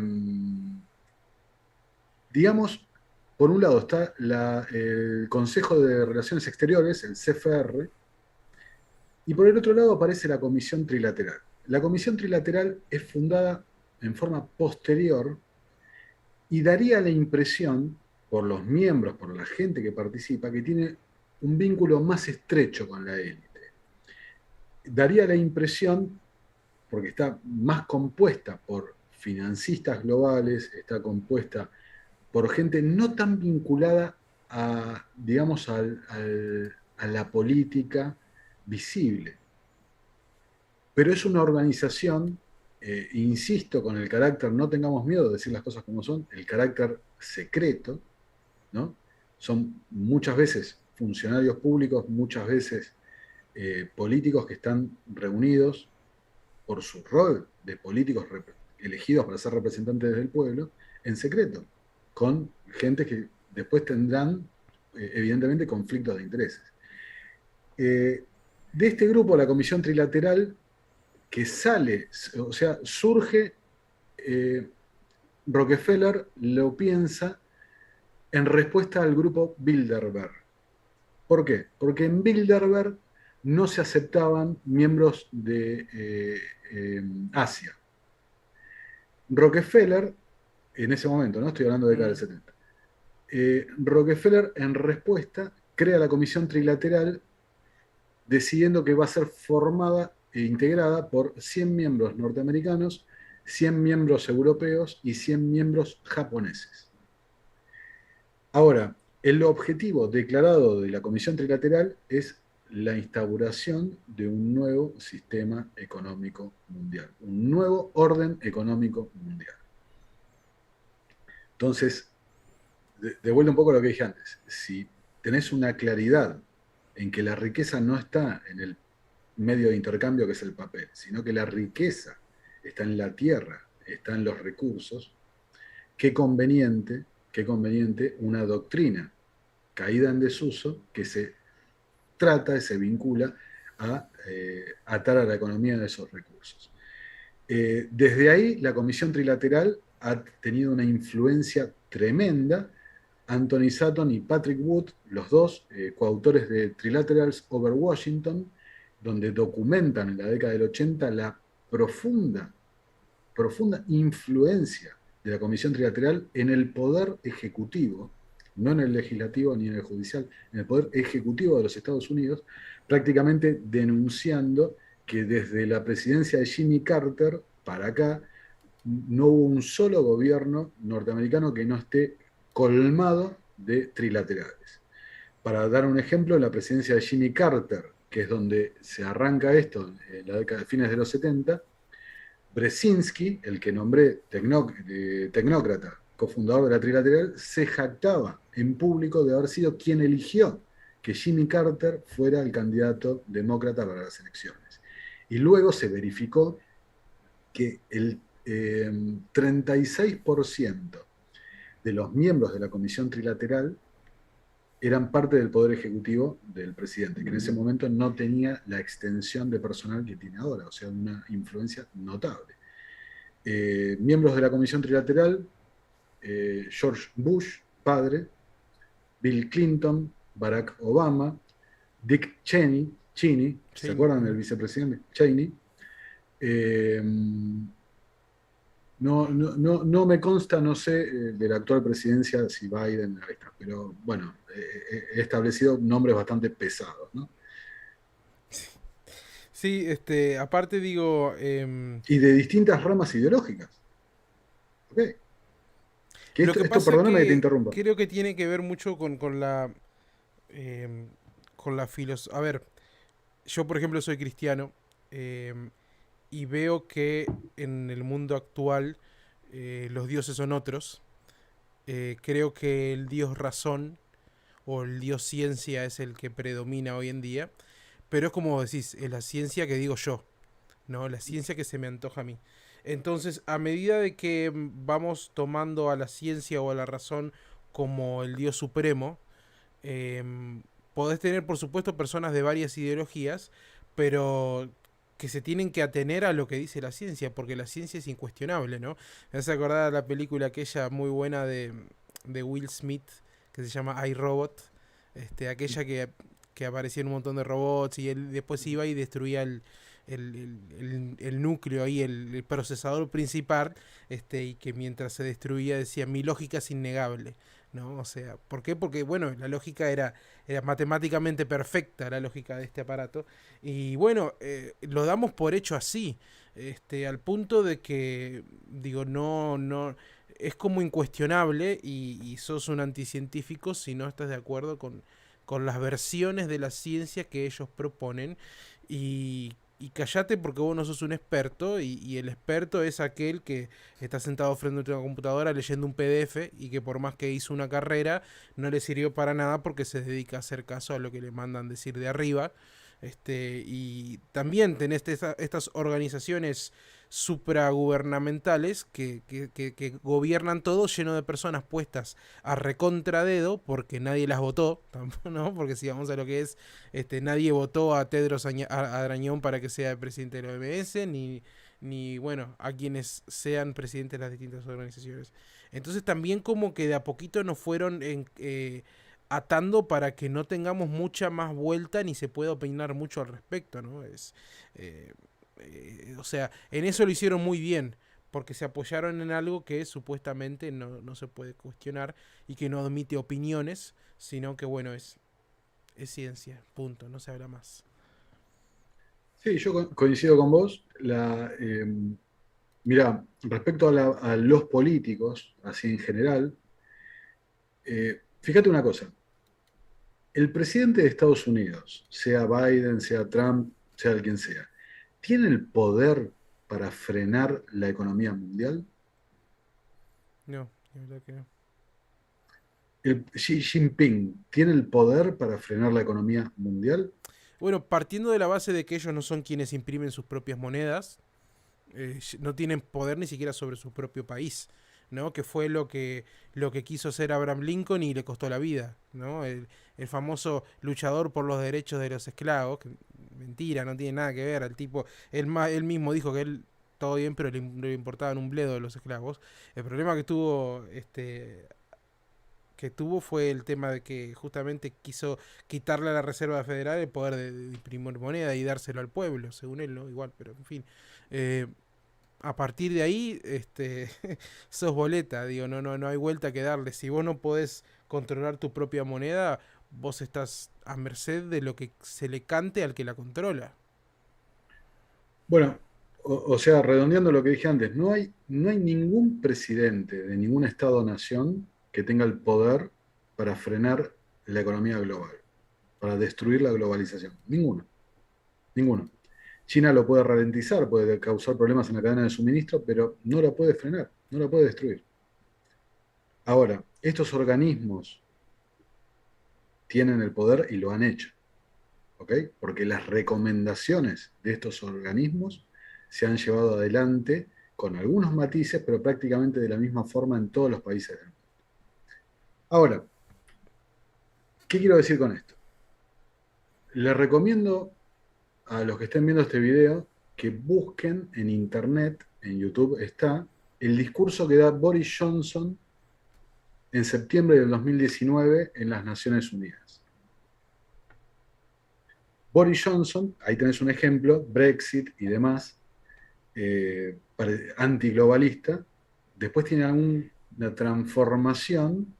digamos, por un lado está el Consejo de Relaciones Exteriores, el CFR, y por el otro lado aparece la Comisión Trilateral. La Comisión Trilateral es fundada en forma posterior y daría la impresión, por los miembros, por la gente que participa, que tiene un vínculo más estrecho con la élite. Daría la impresión, porque está más compuesta por financistas globales, está compuesta por gente no tan vinculada a, digamos, a la política visible. Pero es una organización, insisto, con el carácter, no tengamos miedo de decir las cosas como son, el carácter secreto, ¿no? Son muchas veces funcionarios públicos, muchas veces políticos que están reunidos por su rol de políticos elegidos para ser representantes del pueblo en secreto, con gente que después tendrán, evidentemente, conflictos de intereses. De este grupo, la Comisión Trilateral, que sale, o sea, surge, eh, Rockefeller lo piensa en respuesta al grupo Bilderberg. ¿Por qué? Porque en Bilderberg no se aceptaban miembros de Asia. Rockefeller, en ese momento, ¿no? Estoy hablando de década del Mm. 70. Rockefeller, en respuesta, crea la Comisión Trilateral, decidiendo que va a ser formada e integrada por 100 miembros norteamericanos, 100 miembros europeos y 100 miembros japoneses. Ahora, el objetivo declarado de la Comisión Trilateral es la instauración de un nuevo sistema económico mundial, un nuevo orden económico mundial. Entonces, de vuelta un poco a lo que dije antes, si tenés una claridad en que la riqueza no está en el medio de intercambio que es el papel, sino que la riqueza está en la tierra, está en los recursos, qué conveniente una doctrina caída en desuso que se trata y se vincula a atar a la economía de esos recursos. Desde ahí, la Comisión Trilateral ha tenido una influencia tremenda. Anthony Sutton y Patrick Wood, los dos coautores de Trilaterals over Washington, donde documentan en la década del 80 la profunda, profunda influencia de la Comisión Trilateral en el poder ejecutivo, no en el legislativo ni en el judicial, en el poder ejecutivo de los Estados Unidos, prácticamente denunciando que desde la presidencia de Jimmy Carter para acá no hubo un solo gobierno norteamericano que no esté colmado de trilaterales. Para dar un ejemplo, la presidencia de Jimmy Carter, que es donde se arranca esto, en la década de fines de los 70, Brzezinski, el que nombré tecnócrata, cofundador de la trilateral, se jactaba en público de haber sido quien eligió que Jimmy Carter fuera el candidato demócrata para las elecciones. Y luego se verificó que el 36% de los miembros de la Comisión Trilateral eran parte del Poder Ejecutivo del presidente, que en ese momento no tenía la extensión de personal que tiene ahora, o sea, una influencia notable. Miembros de la Comisión Trilateral, George Bush, padre, Bill Clinton, Barack Obama, Dick Cheney, ¿se Cheney. acuerdan del vicepresidente? Cheney. Eh, no me consta, no sé, de la actual presidencia si Biden ahí está, pero bueno, he establecido nombres bastante pesados, ¿no? Sí, aparte digo, Y de distintas ramas ideológicas. ¿Ok? Que Lo que esto, pasa perdóname que te que interrumpa. creo que tiene que ver mucho con la filosofía. A ver, yo por ejemplo soy cristiano em, y veo que en el mundo actual los dioses son otros. Creo que el dios razón o el dios ciencia es el que predomina hoy en día, pero es como decís, es la ciencia que digo yo, ¿no? La ciencia que se me antoja a mí. Entonces, a medida de que vamos tomando a la ciencia o a la razón como el dios supremo, eh, podés tener, por supuesto, personas de varias ideologías, pero que se tienen que atener a lo que dice la ciencia, porque la ciencia es incuestionable, ¿no? Me hace acordar la película aquella muy buena de Will Smith, que se llama iRobot, aquella que aparecía en un montón de robots y él después iba y destruía el núcleo ahí, el procesador principal, y que mientras se destruía decía, mi lógica es innegable. ¿No? O sea, ¿por qué? Porque, bueno, la lógica era matemáticamente perfecta, la lógica de este aparato. Y bueno, lo damos por hecho así, al punto de que, digo, no, es como incuestionable y sos un anticientífico si no estás de acuerdo con las versiones de la ciencia que ellos proponen. Y callate porque vos no sos un experto y el experto es aquel que está sentado frente a una computadora leyendo un PDF y que por más que hizo una carrera no le sirvió para nada porque se dedica a hacer caso a lo que le mandan decir de arriba. Y también tenés estas organizaciones supragubernamentales que gobiernan todo lleno de personas puestas a recontradedo porque nadie las votó, ¿no? Porque si vamos a lo que es, nadie votó a Tedros Adrañón para que sea el presidente de la OMS, ni bueno, a quienes sean presidentes de las distintas organizaciones. Entonces también como que de a poquito nos fueron atando para que no tengamos mucha más vuelta ni se pueda opinar mucho al respecto, ¿no? Eh, o sea, en eso lo hicieron muy bien, porque se apoyaron en algo que supuestamente no se puede cuestionar y que no admite opiniones, sino que bueno, es ciencia, punto, no se habla más. Sí, yo coincido con vos. Mirá, respecto a los políticos, así en general, fíjate una cosa. El presidente de Estados Unidos, sea Biden, sea Trump, sea el quien sea, ¿tiene el poder para frenar la economía mundial? No, la verdad que no. ¿El Xi Jinping tiene el poder para frenar la economía mundial? Bueno, partiendo de la base de que ellos no son quienes imprimen sus propias monedas, no tienen poder ni siquiera sobre su propio país, ¿no? Que fue lo que quiso hacer Abraham Lincoln y le costó la vida, ¿no? El famoso luchador por los derechos de los esclavos, que mentira, no tiene nada que ver, el tipo, él mismo dijo que él todo bien, pero le importaban un bledo de los esclavos. El problema que tuvo fue el tema de que justamente quiso quitarle a la Reserva Federal el poder de imprimir moneda y dárselo al pueblo, según él, ¿no? Igual, pero en fin. Eh, a partir de ahí, sos boleta, digo, no hay vuelta que darle. Si vos no podés controlar tu propia moneda, vos estás a merced de lo que se le cante al que la controla. Bueno, o sea, redondeando lo que dije antes, no hay ningún presidente de ningún Estado-nación que tenga el poder para frenar la economía global, para destruir la globalización. Ninguno, ninguno. China lo puede ralentizar, puede causar problemas en la cadena de suministro, pero no la puede frenar, no la puede destruir. Ahora, estos organismos tienen el poder y lo han hecho, ¿ok? Porque las recomendaciones de estos organismos se han llevado adelante con algunos matices, pero prácticamente de la misma forma en todos los países del mundo. Ahora, ¿qué quiero decir con esto? Les recomiendo a los que estén viendo este video que busquen en internet, en YouTube está, el discurso que da Boris Johnson en septiembre del 2019 en las Naciones Unidas. Boris Johnson, ahí tenés un ejemplo, Brexit y demás, antiglobalista, después tiene una transformación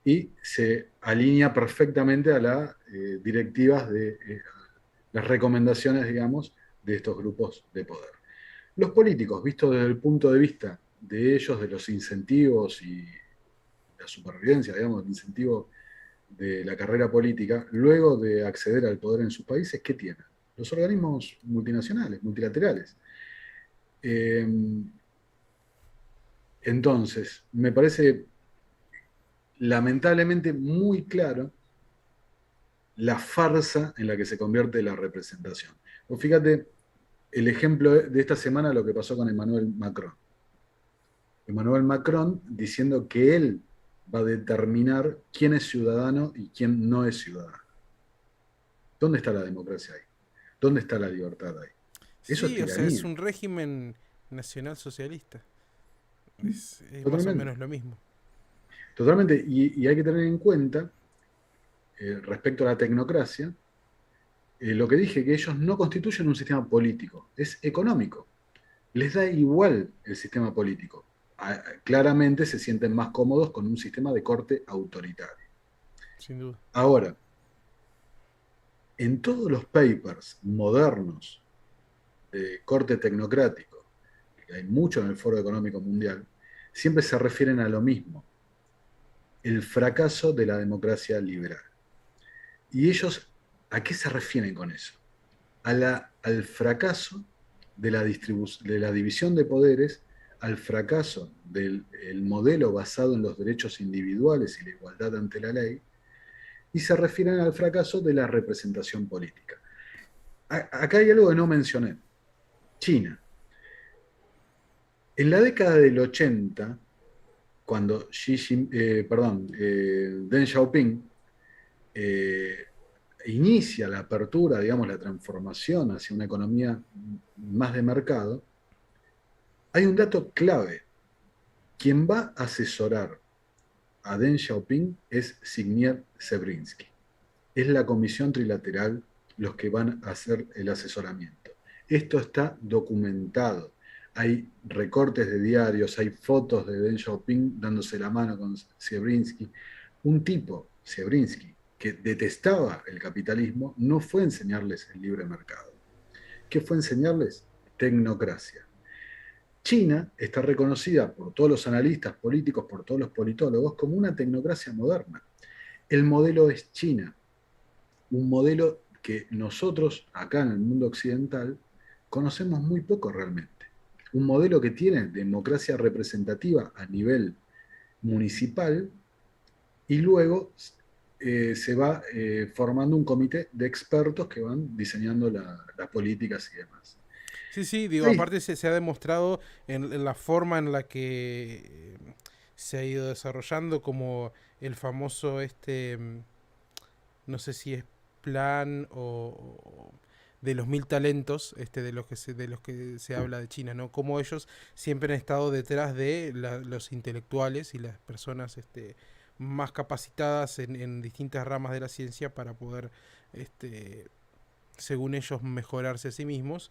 y se alinea perfectamente a las directivas las recomendaciones, digamos, de estos grupos de poder. Los políticos, vistos desde el punto de vista de ellos, de los incentivos y la supervivencia, digamos, el incentivo de la carrera política, luego de acceder al poder en sus países, ¿qué tienen? Los organismos multinacionales, multilaterales. Eh, entonces, me parece lamentablemente muy claro la farsa en la que se convierte la representación. O fíjate el ejemplo de esta semana, lo que pasó con Emmanuel Macron. Emmanuel Macron diciendo que él va a determinar quién es ciudadano y quién no es ciudadano. ¿Dónde está la democracia ahí? ¿Dónde está la libertad ahí? Eso es Sí, o sea, es tiranía, un régimen nacional socialista. Es más o totalmente. menos lo mismo. Totalmente. Y hay que tener en cuenta, respecto a la tecnocracia, lo que dije, que ellos no constituyen un sistema político, es económico. Les da igual el sistema político. Claramente se sienten más cómodos con un sistema de corte autoritario. Sin duda. Ahora, en todos los papers modernos de corte tecnocrático, que hay mucho en el Foro Económico Mundial, siempre se refieren a lo mismo, el fracaso de la democracia liberal. ¿Y ellos a qué se refieren con eso? Al fracaso de la división de poderes, al fracaso del modelo basado en los derechos individuales y la igualdad ante la ley, y se refieren al fracaso de la representación política. Acá hay algo que no mencioné. China. En la década del 80, cuando Deng Xiaoping eh, inicia la apertura, digamos, la transformación hacia una economía más de mercado, hay un dato clave. Quien va a asesorar a Deng Xiaoping es Zbigniew Brzezinski. Es la comisión trilateral los que van a hacer el asesoramiento. Esto está documentado. Hay recortes de diarios, hay fotos de Deng Xiaoping dándose la mano con Brzezinski. Un tipo, Brzezinski, que detestaba el capitalismo, no fue a enseñarles el libre mercado. ¿Qué fue a enseñarles? Tecnocracia. China está reconocida por todos los analistas políticos, por todos los politólogos, como una tecnocracia moderna. El modelo es China, un modelo que nosotros, acá en el mundo occidental, conocemos muy poco realmente. Un modelo que tiene democracia representativa a nivel municipal y luego se va formando un comité de expertos que van diseñando las políticas y demás. Sí, sí, digo, Ahí, aparte se ha demostrado en la forma en la que se ha ido desarrollando, como el famoso no sé si es plan o de los 1000 talentos, de los que se habla de China, ¿no? Como ellos siempre han estado detrás de los intelectuales y las personas más capacitadas en distintas ramas de la ciencia para poder este, según ellos, mejorarse a sí mismos,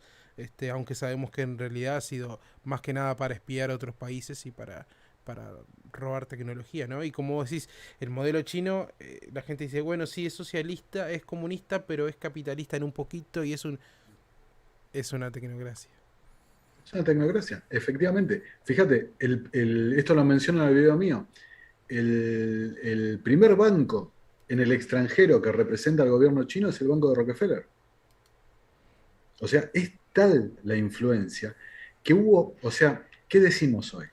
aunque sabemos que en realidad ha sido más que nada para espiar a otros países y para robar tecnología, ¿no? Y como decís, el modelo chino, la gente dice, bueno, sí, es socialista, es comunista, pero es capitalista en un poquito y es una tecnocracia. es una tecnocracia, efectivamente. Fíjate, esto lo menciona en el video mío. El primer banco en el extranjero que representa al gobierno chino es el Banco de Rockefeller. O sea, es tal la influencia que hubo, o sea, ¿qué decimos hoy?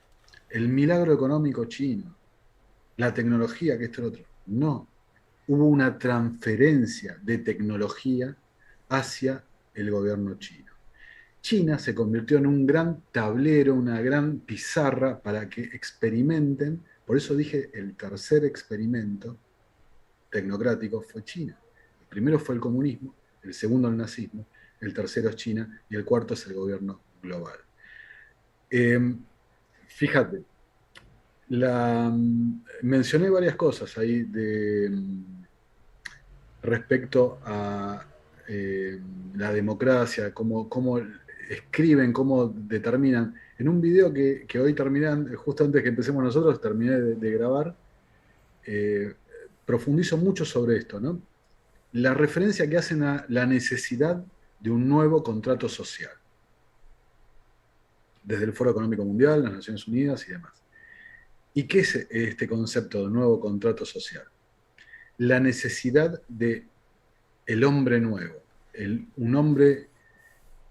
El milagro económico chino, la tecnología, que esto y lo otro. No, hubo una transferencia de tecnología hacia el gobierno chino. China se convirtió en un gran tablero, una gran pizarra para que experimenten. Por eso dije, el tercer experimento tecnocrático fue China. El primero fue el comunismo, el segundo el nazismo, el tercero es China y el cuarto es el gobierno global. Eh, fíjate, mencioné varias cosas ahí respecto a eh, la democracia, cómo escriben, cómo determinan. En un video que hoy terminan, justo antes que empecemos nosotros, terminé de grabar, eh, profundizo mucho sobre esto, ¿no? La referencia que hacen a la necesidad de un nuevo contrato social. desde el Foro Económico Mundial, las Naciones Unidas y demás. ¿Y qué es este concepto de nuevo contrato social? La necesidad de el hombre nuevo, un hombre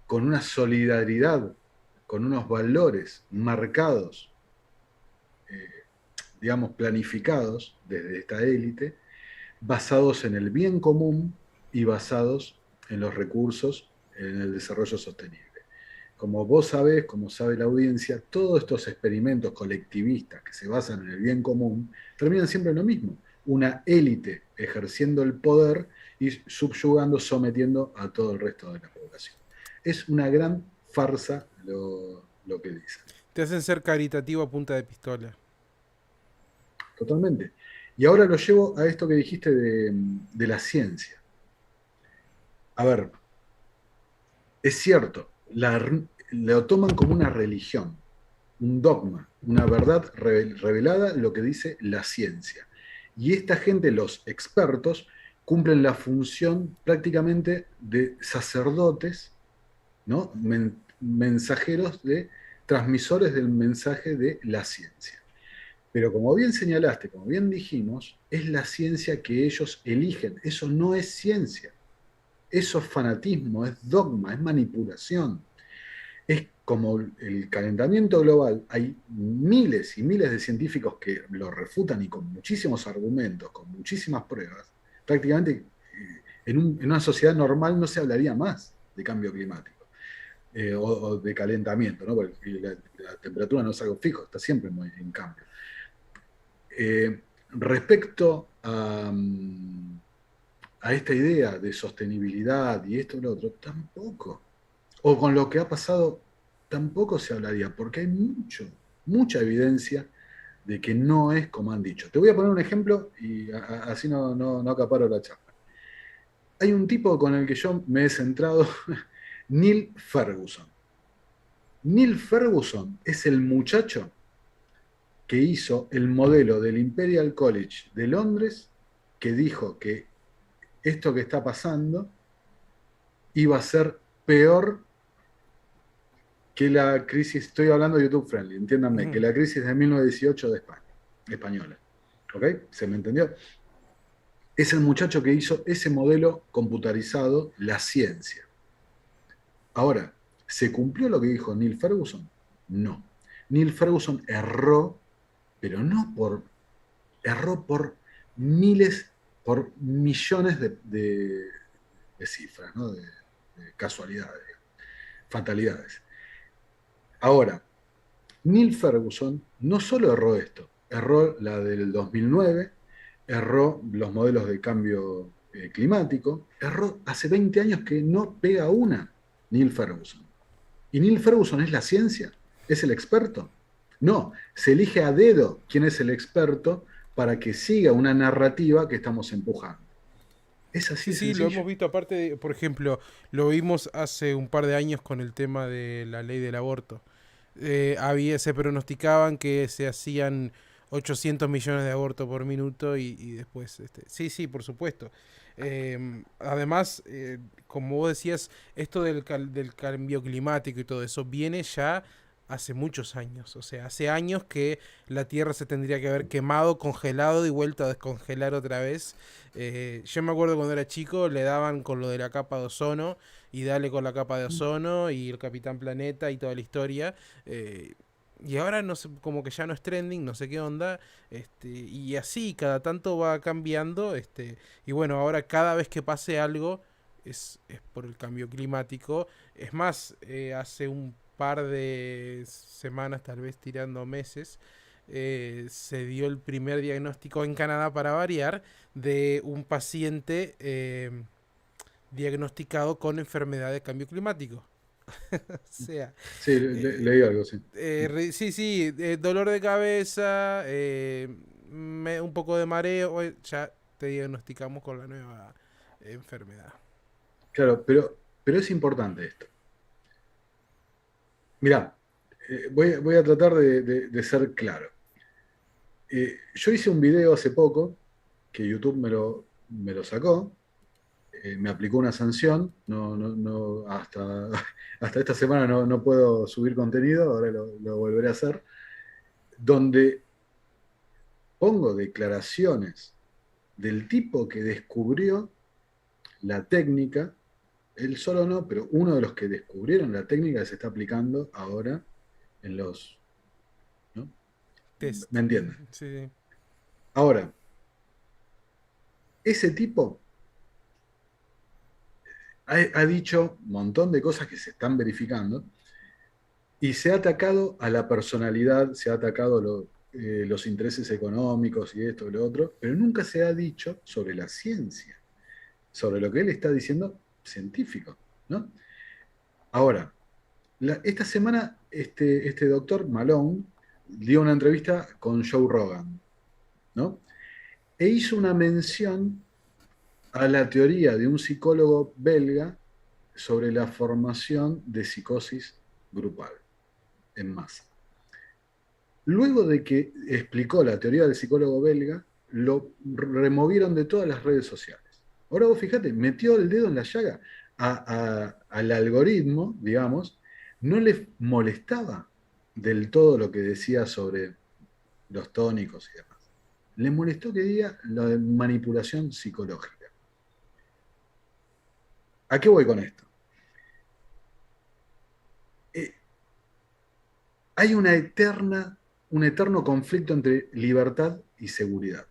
con una solidaridad, con unos valores marcados, digamos, planificados desde esta élite, basados en el bien común y basados en los recursos, en el desarrollo sostenible. Como vos sabés, como sabe la audiencia, todos estos experimentos colectivistas que se basan en el bien común terminan siempre en lo mismo. Una élite ejerciendo el poder y subyugando, sometiendo a todo el resto de la población. Es una gran farsa lo que dicen. Te hacen ser caritativo a punta de pistola. Totalmente. Y ahora lo llevo a esto que dijiste de la ciencia. A ver, es cierto, lo toman como una religión, un dogma, una verdad revelada, lo que dice la ciencia. Y esta gente, los expertos, cumplen la función prácticamente de sacerdotes, ¿no? Mensajeros transmisores del mensaje de la ciencia. Pero como bien señalaste, como bien dijimos, es la ciencia que ellos eligen. Eso no es ciencia. Eso es fanatismo, es dogma, es manipulación. Es como el calentamiento global. Hay miles y miles de científicos que lo refutan y con muchísimos argumentos, con muchísimas pruebas. Prácticamente en una sociedad normal no se hablaría más de cambio climático o de calentamiento, ¿no? Porque la temperatura no es algo fijo, está siempre en cambio. Respecto a esta idea de sostenibilidad y esto y lo otro, tampoco. O con lo que ha pasado, tampoco se hablaría, porque hay mucha evidencia de que no es como han dicho. Te voy a poner un ejemplo y así no acaparo la charla. Hay un tipo con el que yo me he centrado, Neil Ferguson. Neil Ferguson es el muchacho que hizo el modelo del Imperial College de Londres, que dijo que esto que está pasando iba a ser peor que la crisis, estoy hablando de YouTube Friendly, entiéndanme, que la crisis de 1918 de España, española. ¿Ok? ¿Se me entendió? Es el muchacho que hizo ese modelo computarizado, la ciencia. Ahora, ¿se cumplió lo que dijo Neil Ferguson? No. Neil Ferguson erró, pero no por... erró por miles, por millones de cifras, ¿no? de casualidades, fatalidades. Ahora, Neil Ferguson no solo erró esto, erró la del 2009, erró los modelos de cambio climático, erró hace 20 años que no pega una Neil Ferguson. ¿Y Neil Ferguson es la ciencia? ¿Es el experto? No, se elige a dedo quién es el experto para que siga una narrativa que estamos empujando. Es así Sí, de sí, lo hemos sencillo. visto aparte, por ejemplo, lo vimos hace un par de años con el tema de la ley del aborto. Se pronosticaban que se hacían 800 millones de abortos por minuto y después, sí, sí, por supuesto. Además, como vos decías, esto del cambio climático y todo eso viene ya hace muchos años. O sea, hace años que la Tierra se tendría que haber quemado, congelado y vuelto a descongelar otra vez. Yo me acuerdo cuando era chico, le daban con lo de la capa de ozono y dale con la capa de ozono y el Capitán Planeta y toda la historia. Y ahora no sé, como que ya no es trending, no sé qué onda. Y así, cada tanto va cambiando. Y bueno, ahora cada vez que pase algo es por el cambio climático. Es más, hace un par de semanas, tal vez tirando meses, se dio el primer diagnóstico en Canadá para variar de un paciente diagnosticado con enfermedad de cambio climático. O sea, Sí, eh, leí algo, sí. sí, sí, dolor de cabeza, un poco de mareo, ya te diagnosticamos con la nueva enfermedad. Claro, pero es importante esto. Mirá, voy a tratar de ser claro. Yo hice un video hace poco, que YouTube me lo sacó, me aplicó una sanción, hasta esta semana no puedo subir contenido, ahora lo volveré a hacer, donde pongo declaraciones del tipo que descubrió la técnica, él solo no, pero uno de los que descubrieron la técnica que se está aplicando ahora en los... ¿no? Test. ¿Me entienden? Sí, sí. Ahora, ese tipo ha dicho un montón de cosas que se están verificando y se ha atacado a la personalidad, se ha atacado los intereses económicos y esto y lo otro, pero nunca se ha dicho sobre la ciencia, sobre lo que él está diciendo científico, ¿no? Ahora, esta semana este doctor Malone dio una entrevista con Joe Rogan, ¿no? E hizo una mención a la teoría de un psicólogo belga sobre la formación de psicosis grupal en masa. Luego de que explicó la teoría del psicólogo belga, lo removieron de todas las redes sociales. Ahora vos fíjate, metió el dedo en la llaga. Al algoritmo, digamos, no le molestaba del todo lo que decía sobre los tónicos y demás. Le molestó que diga la de manipulación psicológica. ¿A qué voy con esto? Eh, Hay un eterno conflicto entre libertad y seguridad.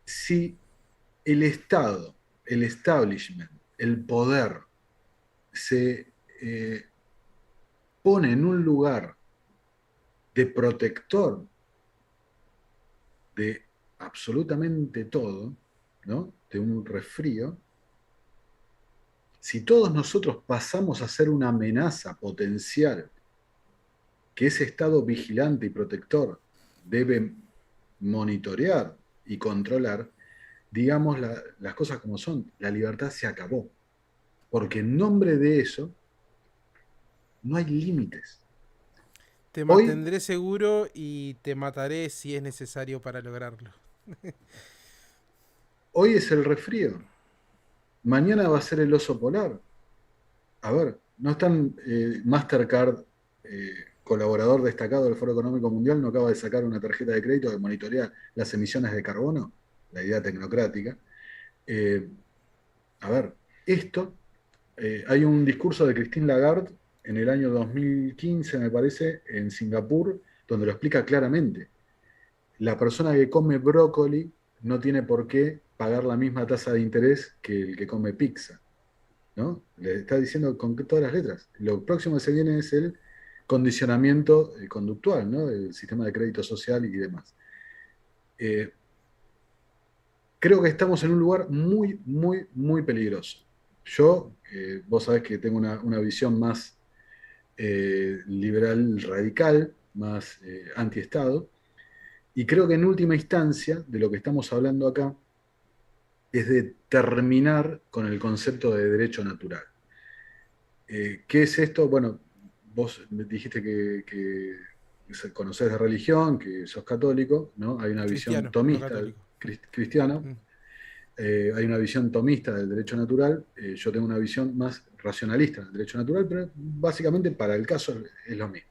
Si el Estado, el establishment, el poder se pone en un lugar de protector de absolutamente todo, ¿no? De un resfrío, si todos nosotros pasamos a ser una amenaza potencial que ese Estado vigilante y protector debe monitorear y controlar, digamos las cosas como son, la libertad se acabó. Porque en nombre de eso no hay límites. Te Hoy, mantendré seguro y te mataré si es necesario para lograrlo. hoy es el resfrío, mañana va a ser el oso polar. A ver, no están Mastercard, colaborador destacado del Foro Económico Mundial, no acaba de sacar una tarjeta de crédito que monitorea las emisiones de carbono, la idea tecnocrática. Eh, a ver, esto, hay un discurso de Christine Lagarde en el año 2015, me parece, en Singapur, donde lo explica claramente. La persona que come brócoli no tiene por qué pagar la misma tasa de interés que el que come pizza, ¿no? Le está diciendo con todas las letras. Lo próximo que se viene es el condicionamiento conductual, ¿no? El sistema de crédito social y demás. Eh, Creo que estamos en un lugar muy, muy, muy peligroso. Yo, vos sabés que tengo una visión más liberal radical, más anti-Estado, y creo que en última instancia, de lo que estamos hablando acá, es de terminar con el concepto de derecho natural. ¿Qué es esto? Bueno, vos me dijiste que conocés de religión, que sos católico, ¿no? Hay una visión Cristiano, no tomista, católico. cristiana, Mm. hay una visión tomista del derecho natural, yo tengo una visión más racionalista del derecho natural, pero básicamente para el caso es lo mismo.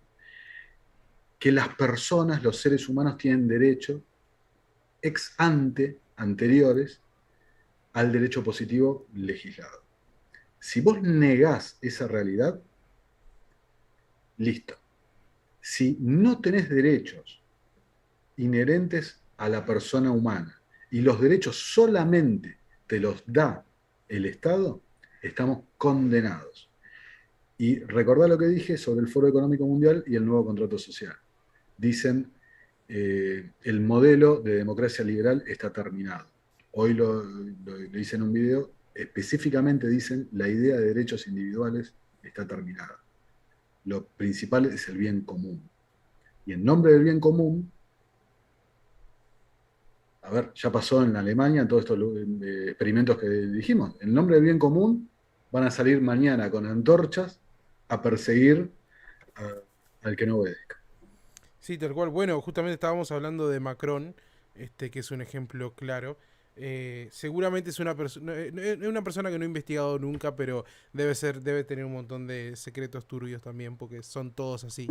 Que las personas, los seres humanos, tienen derecho ex ante, anteriores al derecho positivo legislado. Si vos negás esa realidad, listo. Si no tenés derechos inherentes a la persona humana y los derechos solamente te los da el Estado, estamos condenados. Y recordá lo que dije sobre el Foro Económico Mundial y el nuevo contrato social. Dicen, el modelo de democracia liberal está terminado. Hoy lo hice en un video, específicamente dicen, la idea de derechos individuales está terminada. Lo principal es el bien común. Y en nombre del bien común, a ver, ya pasó en Alemania, en todos estos experimentos que dijimos, en nombre del bien común van a salir mañana con antorchas a perseguir al que no obedezca. Sí, tal cual. Bueno, justamente estábamos hablando de Macron, que es un ejemplo claro. Seguramente es una persona que no he investigado nunca, pero debe tener un montón de secretos turbios también, porque son todos así.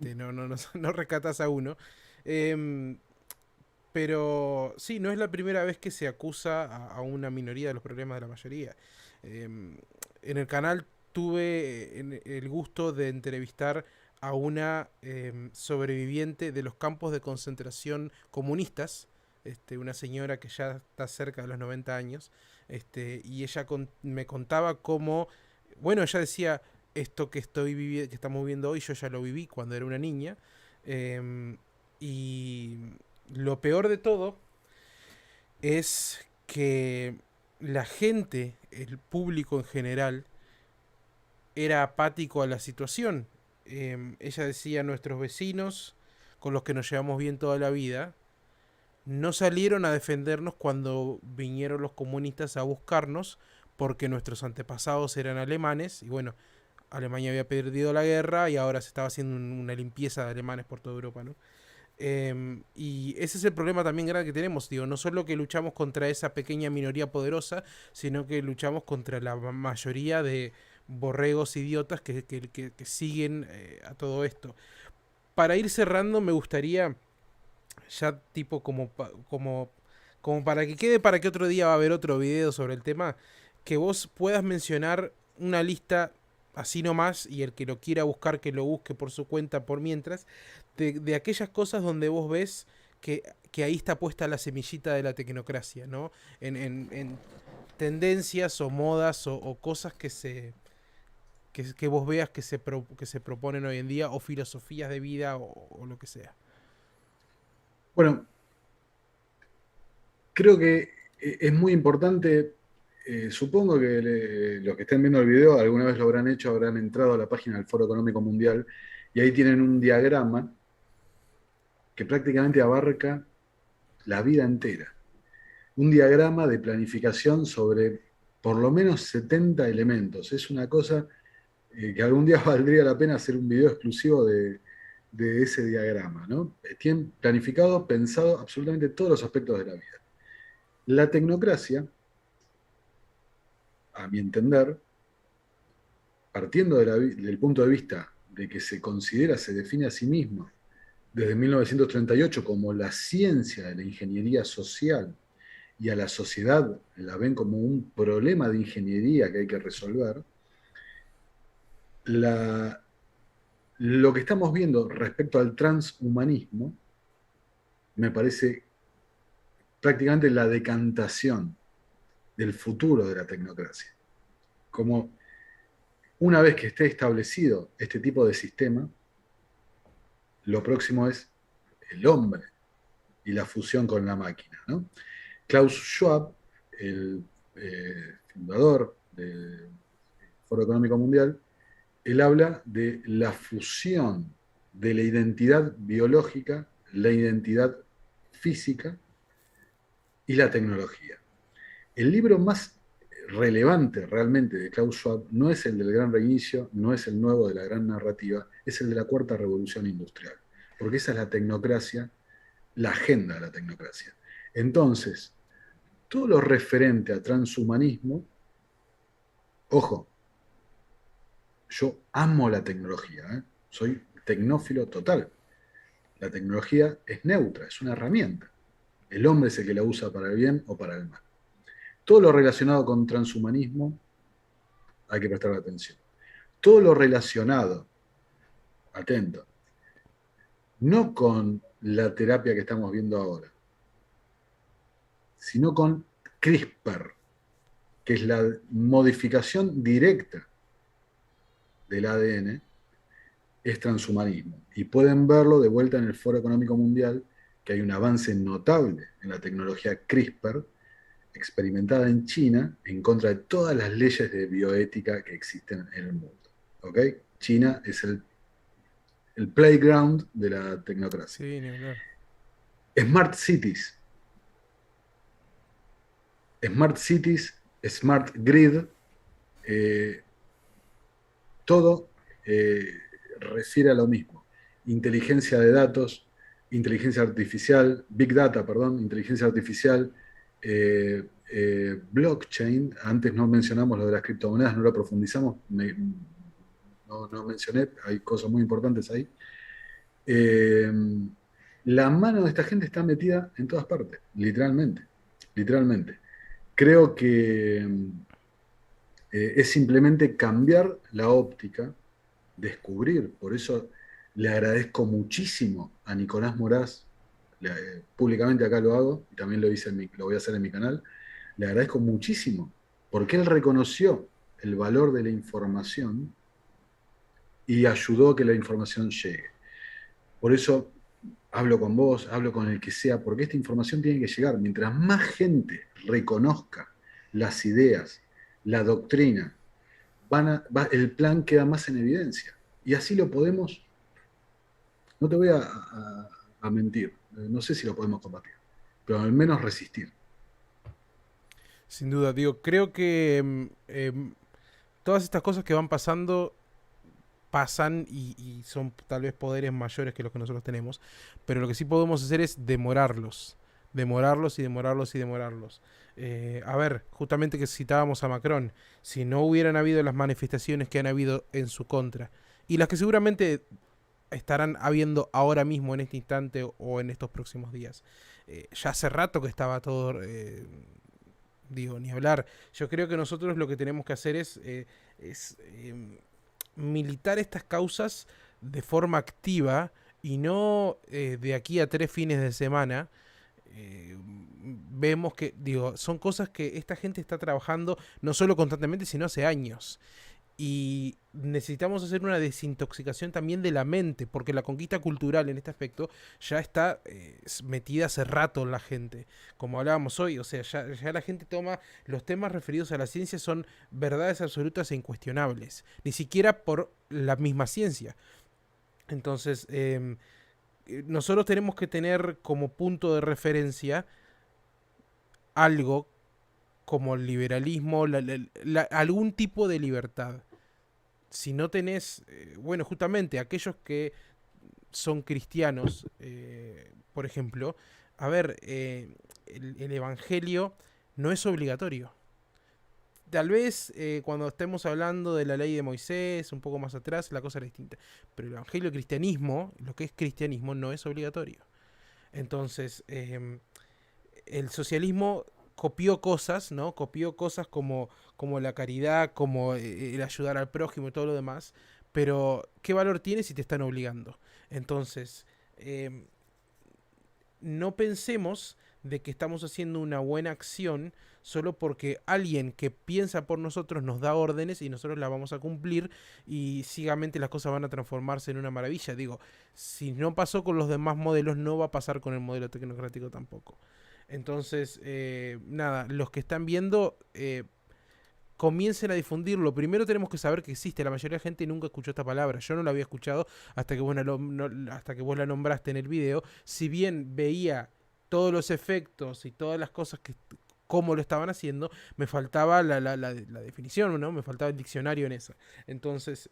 No rescatas a uno. Em, pero sí, no es la primera vez que se acusa a una minoría de los problemas de la mayoría. Em, en el canal tuve el gusto de entrevistar a una sobreviviente de los campos de concentración comunistas, una señora que ya está cerca de los 90 años, y ella me contaba cómo, bueno, ella decía, esto que estamos viviendo hoy, yo ya lo viví cuando era una niña, y lo peor de todo es que la gente, el público en general, era apático a la situación. Ella decía, nuestros vecinos, con los que nos llevamos bien toda la vida, no salieron a defendernos cuando vinieron los comunistas a buscarnos, porque nuestros antepasados eran alemanes, y bueno, Alemania había perdido la guerra y ahora se estaba haciendo una limpieza de alemanes por toda Europa, ¿no? Y ese es el problema también grande que tenemos, digo, no solo que luchamos contra esa pequeña minoría poderosa, sino que luchamos contra la mayoría de borregos idiotas que siguen a todo esto. Para ir cerrando, me gustaría, ya tipo como para que quede para que otro día va a haber otro video sobre el tema, que vos puedas mencionar una lista así nomás, y el que lo quiera buscar que lo busque por su cuenta por mientras, de aquellas cosas donde vos ves que ahí está puesta la semillita de la tecnocracia, ¿no? En tendencias o modas o cosas que vos veas que se proponen hoy en día, o filosofías de vida o lo que sea. Bueno, creo que es muy importante, supongo que los que estén viendo el video alguna vez lo habrán hecho, habrán entrado a la página del Foro Económico Mundial y ahí tienen un diagrama que prácticamente abarca la vida entera. Un diagrama de planificación sobre por lo menos 70 elementos. Es una cosa que algún día valdría la pena hacer un video exclusivo de ese diagrama, ¿no? Tienen planificado, pensado absolutamente todos los aspectos de la vida. La tecnocracia, a mi entender, partiendo del punto de vista de que se considera, se define a sí misma desde 1938 como la ciencia de la ingeniería social y a la sociedad la ven como un problema de ingeniería que hay que resolver, lo que estamos viendo respecto al transhumanismo me parece prácticamente la decantación del futuro de la tecnocracia. Como una vez que esté establecido este tipo de sistema, lo próximo es el hombre y la fusión con la máquina, ¿no? Klaus Schwab, el fundador del Foro Económico Mundial, él habla de la fusión de la identidad biológica, la identidad física y la tecnología. El libro más relevante realmente de Klaus Schwab no es el del Gran Reinicio, no es el nuevo de la Gran Narrativa, es el de la Cuarta Revolución Industrial, porque esa es la tecnocracia, la agenda de la tecnocracia. Entonces, todo lo referente a transhumanismo, ojo, yo amo la tecnología, ¿eh? Soy tecnófilo total. La tecnología es neutra, es una herramienta. El hombre es el que la usa para el bien o para el mal. Todo lo relacionado con transhumanismo hay que prestar atención. Todo lo relacionado, atento, no con la terapia que estamos viendo ahora, sino con CRISPR, que es la modificación directa del ADN, es transhumanismo. Y pueden verlo de vuelta en el Foro Económico Mundial, que hay un avance notable en la tecnología CRISPR, experimentada en China, en contra de todas las leyes de bioética que existen en el mundo. ¿Ok? China es el playground de la tecnocracia. Sí, ni hablar. Smart cities. Smart cities, smart grid, eh, todo refiere a lo mismo. Inteligencia de datos, inteligencia artificial, big data, perdón, inteligencia artificial, blockchain, antes no mencionamos lo de las criptomonedas, no lo profundizamos, no mencioné, hay cosas muy importantes ahí. Eh, la mano de esta gente está metida en todas partes, literalmente, literalmente. Creo que es simplemente cambiar la óptica, descubrir. Por eso le agradezco muchísimo a Nicolás Moraz, públicamente acá lo hago, y también lo voy a hacer en mi canal, le agradezco muchísimo, porque él reconoció el valor de la información y ayudó a que la información llegue. Por eso hablo con vos, hablo con el que sea, porque esta información tiene que llegar. Mientras más gente reconozca las ideas, la doctrina, el plan queda más en evidencia. Y así lo podemos, no te voy a mentir, no sé si lo podemos combatir, pero al menos resistir. Sin duda, digo, creo que todas estas cosas que van pasando pasan y son tal vez poderes mayores que los que nosotros tenemos, pero lo que sí podemos hacer es demorarlos, demorarlos y demorarlos y demorarlos. A ver, justamente que citábamos a Macron, si no hubieran habido las manifestaciones que han habido en su contra, y las que seguramente estarán habiendo ahora mismo, en este instante o en estos próximos días. Ya hace rato que estaba todo, digo, ni hablar. Yo creo que nosotros lo que tenemos que hacer es militar estas causas de forma activa y no de aquí a 3 fines de semana. Vemos que, digo, son cosas que esta gente está trabajando no solo constantemente, sino hace años. Y necesitamos hacer una desintoxicación también de la mente, porque la conquista cultural en este aspecto ya está metida hace rato en la gente. Como hablábamos hoy, o sea, ya la gente toma los temas referidos a la ciencia son verdades absolutas e incuestionables, ni siquiera por la misma ciencia. Entonces, nosotros tenemos que tener como punto de referencia algo como el liberalismo, algún tipo de libertad. Si no tenés, bueno, justamente aquellos que son cristianos, por ejemplo, a ver, el Evangelio no es obligatorio. Tal vez cuando estemos hablando de la ley de Moisés, un poco más atrás, la cosa era distinta. Pero el Evangelio, el cristianismo, lo que es cristianismo, no es obligatorio. Entonces, el socialismo copió cosas, ¿no? Copió cosas como la caridad, como el ayudar al prójimo y todo lo demás. Pero, ¿qué valor tiene si te están obligando? Entonces, no pensemos de que estamos haciendo una buena acción solo porque alguien que piensa por nosotros nos da órdenes y nosotros las vamos a cumplir y ciegamente las cosas van a transformarse en una maravilla. Digo, si no pasó con los demás modelos, no va a pasar con el modelo tecnocrático tampoco. Entonces, nada, los que están viendo, comiencen a difundirlo. Primero tenemos que saber que existe. La mayoría de la gente nunca escuchó esta palabra. Yo no la había escuchado hasta que hasta que vos la nombraste en el video. Si bien veía todos los efectos y todas las cosas que cómo lo estaban haciendo, me faltaba la definición, ¿no? Me faltaba el diccionario en esa. Entonces,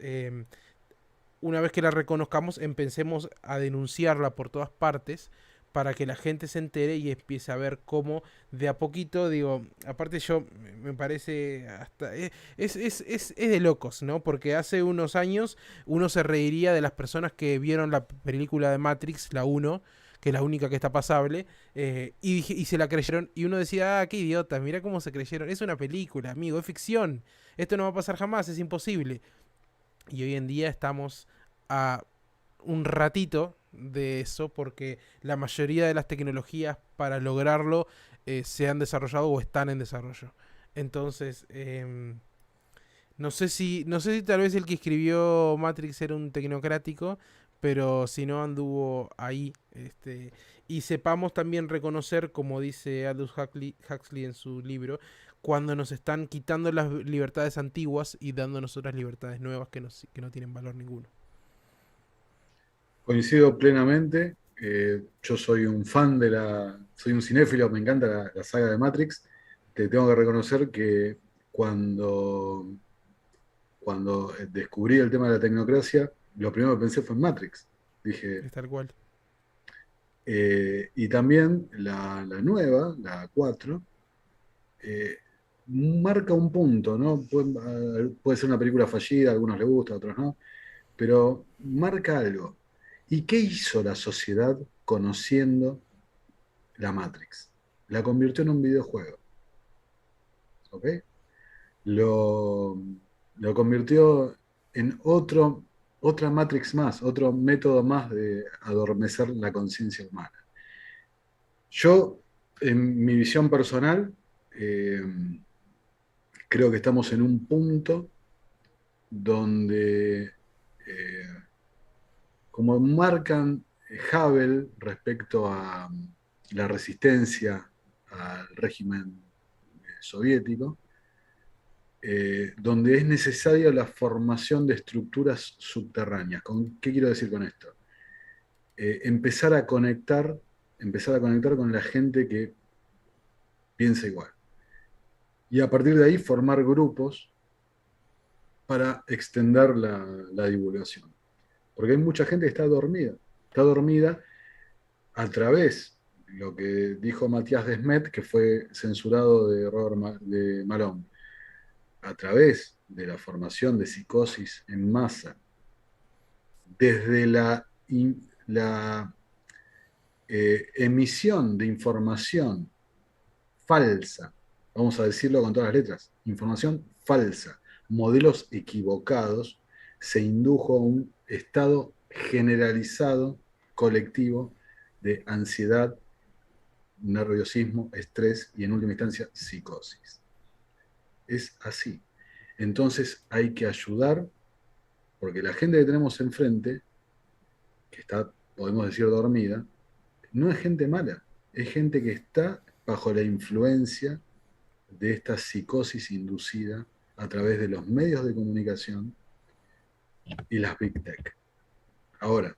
una vez que la reconozcamos, empecemos a denunciarla por todas partes para que la gente se entere y empiece a ver cómo de a poquito, digo, aparte yo me parece hasta es de locos, ¿no? Porque hace unos años uno se reiría de las personas que vieron la película de Matrix, la uno, que es la única que está pasable, y se la creyeron, y uno decía, ah, qué idiotas, mira cómo se creyeron, es una película, amigo, es ficción, esto no va a pasar jamás, es imposible. Y hoy en día estamos a un ratito de eso porque la mayoría de las tecnologías para lograrlo se han desarrollado o están en desarrollo. Entonces, no sé si tal vez el que escribió Matrix era un tecnocrático, pero si no anduvo ahí. Y sepamos también reconocer, como dice Aldous Huxley en su libro, cuando nos están quitando las libertades antiguas y dándonos otras libertades nuevas que no tienen valor ninguno. Coincido plenamente. Yo soy un fan soy un cinéfilo, me encanta la saga de Matrix. Te tengo que reconocer que cuando, cuando descubrí el tema de la tecnocracia, lo primero que pensé fue en Matrix. Dije, Es tal cual. y también la nueva, la 4. eh, marca un punto, ¿no? Puede ser una película fallida, a algunos les gusta, a otros no, pero marca algo. ¿Y qué hizo la sociedad conociendo la Matrix? La convirtió en un videojuego, ¿ok? Lo, lo convirtió en otra Matrix más, otro método más de adormecer la conciencia humana. Yo, en mi visión personal, eh, creo que estamos en un punto donde, como marcan Hubble respecto a la resistencia al régimen soviético, donde es necesaria la formación de estructuras subterráneas. ¿Qué quiero decir con esto? Empezar a conectar con la gente que piensa igual. Y a partir de ahí formar grupos para extender la divulgación. Porque hay mucha gente que está dormida a través de lo que dijo Matías Desmet, que fue censurado de de Malone, a través de la formación de psicosis en masa, desde la emisión de información falsa, vamos a decirlo con todas las letras, información falsa, modelos equivocados, se indujo a un estado generalizado, colectivo, de ansiedad, nerviosismo, estrés y en última instancia psicosis. Es así. Entonces hay que ayudar, porque la gente que tenemos enfrente, que está, podemos decir, dormida, no es gente mala, es gente que está bajo la influencia de esta psicosis inducida a través de los medios de comunicación y las Big Tech. Ahora,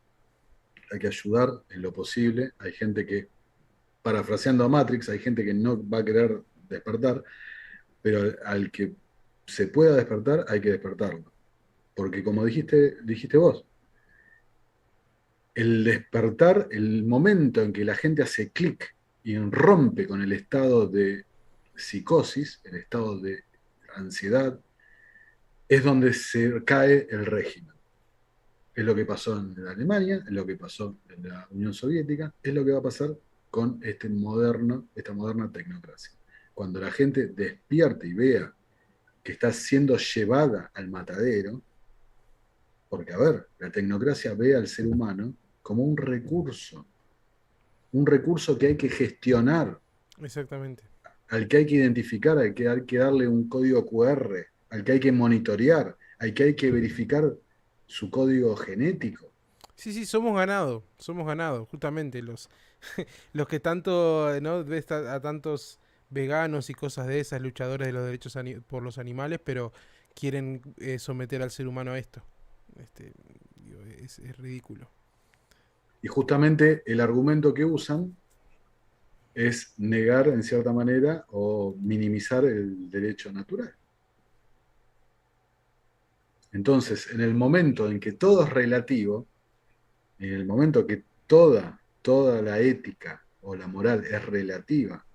hay que ayudar en lo posible. Hay gente que, parafraseando a Matrix, hay gente que no va a querer despertar, pero al que se pueda despertar, hay que despertarlo. Porque como dijiste vos, el despertar, el momento en que la gente hace clic y rompe con el estado de psicosis, el estado de ansiedad, es donde se cae el régimen. Es lo que pasó en Alemania, es lo que pasó en la Unión Soviética, es lo que va a pasar con esta moderna tecnocracia. Cuando la gente despierte y vea que está siendo llevada al matadero, porque, a ver, la tecnocracia ve al ser humano como un recurso que hay que gestionar, Exactamente. al que hay que identificar, al que hay que darle un código QR, al que hay que monitorear, al que hay que verificar su código genético. Sí, sí, somos ganado, justamente los que tanto, ¿no? Ves a tantos veganos y cosas de esas, luchadores de los derechos por los animales, pero quieren someter al ser humano a esto. Este, digo, es ridículo. Y justamente el argumento que usan es negar, en cierta manera, o minimizar el derecho natural. Entonces, en el momento en que todo es relativo, en el momento que toda la ética o la moral es relativa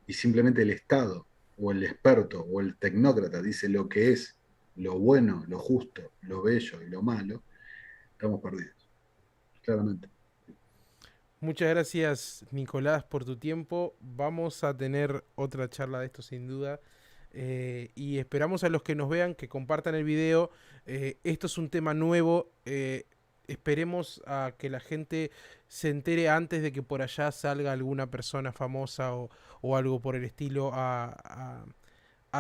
y simplemente el Estado o el experto o el tecnócrata dice lo que es lo bueno, lo justo, lo bello y lo malo, estamos perdidos, claramente. Muchas gracias, Nicolás, por tu tiempo. Vamos a tener otra charla de esto sin duda. Y esperamos a los que nos vean que compartan el video. Esto es un tema nuevo. Esperemos a que la gente se entere antes de que por allá salga alguna persona famosa o algo por el estilo a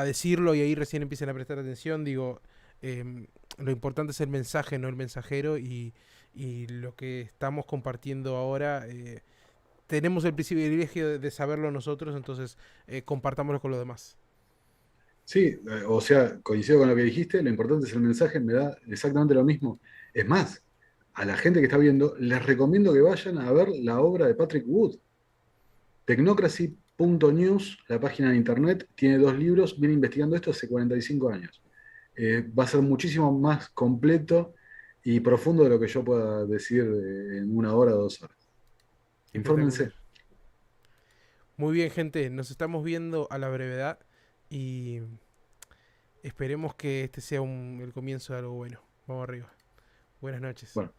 decirlo y ahí recién empiecen a prestar atención. Digo, lo importante es el mensaje, no el mensajero. Y lo que estamos compartiendo ahora, tenemos el privilegio de saberlo nosotros, entonces compartámoslo con los demás. Sí, o sea, coincido con lo que dijiste, lo importante es el mensaje, me da exactamente lo mismo. Es más, a la gente que está viendo, les recomiendo que vayan a ver la obra de Patrick Wood. Technocracy.news, la página de internet, tiene 2 libros, viene investigando esto hace 45 años. Va a ser muchísimo más completo y profundo de lo que yo pueda decir en 1 hora o 2 horas. Espectacular. Infórmense. Muy bien, gente, nos estamos viendo a la brevedad. Y esperemos que este sea el comienzo de algo bueno. Vamos arriba. Buenas noches. Bueno.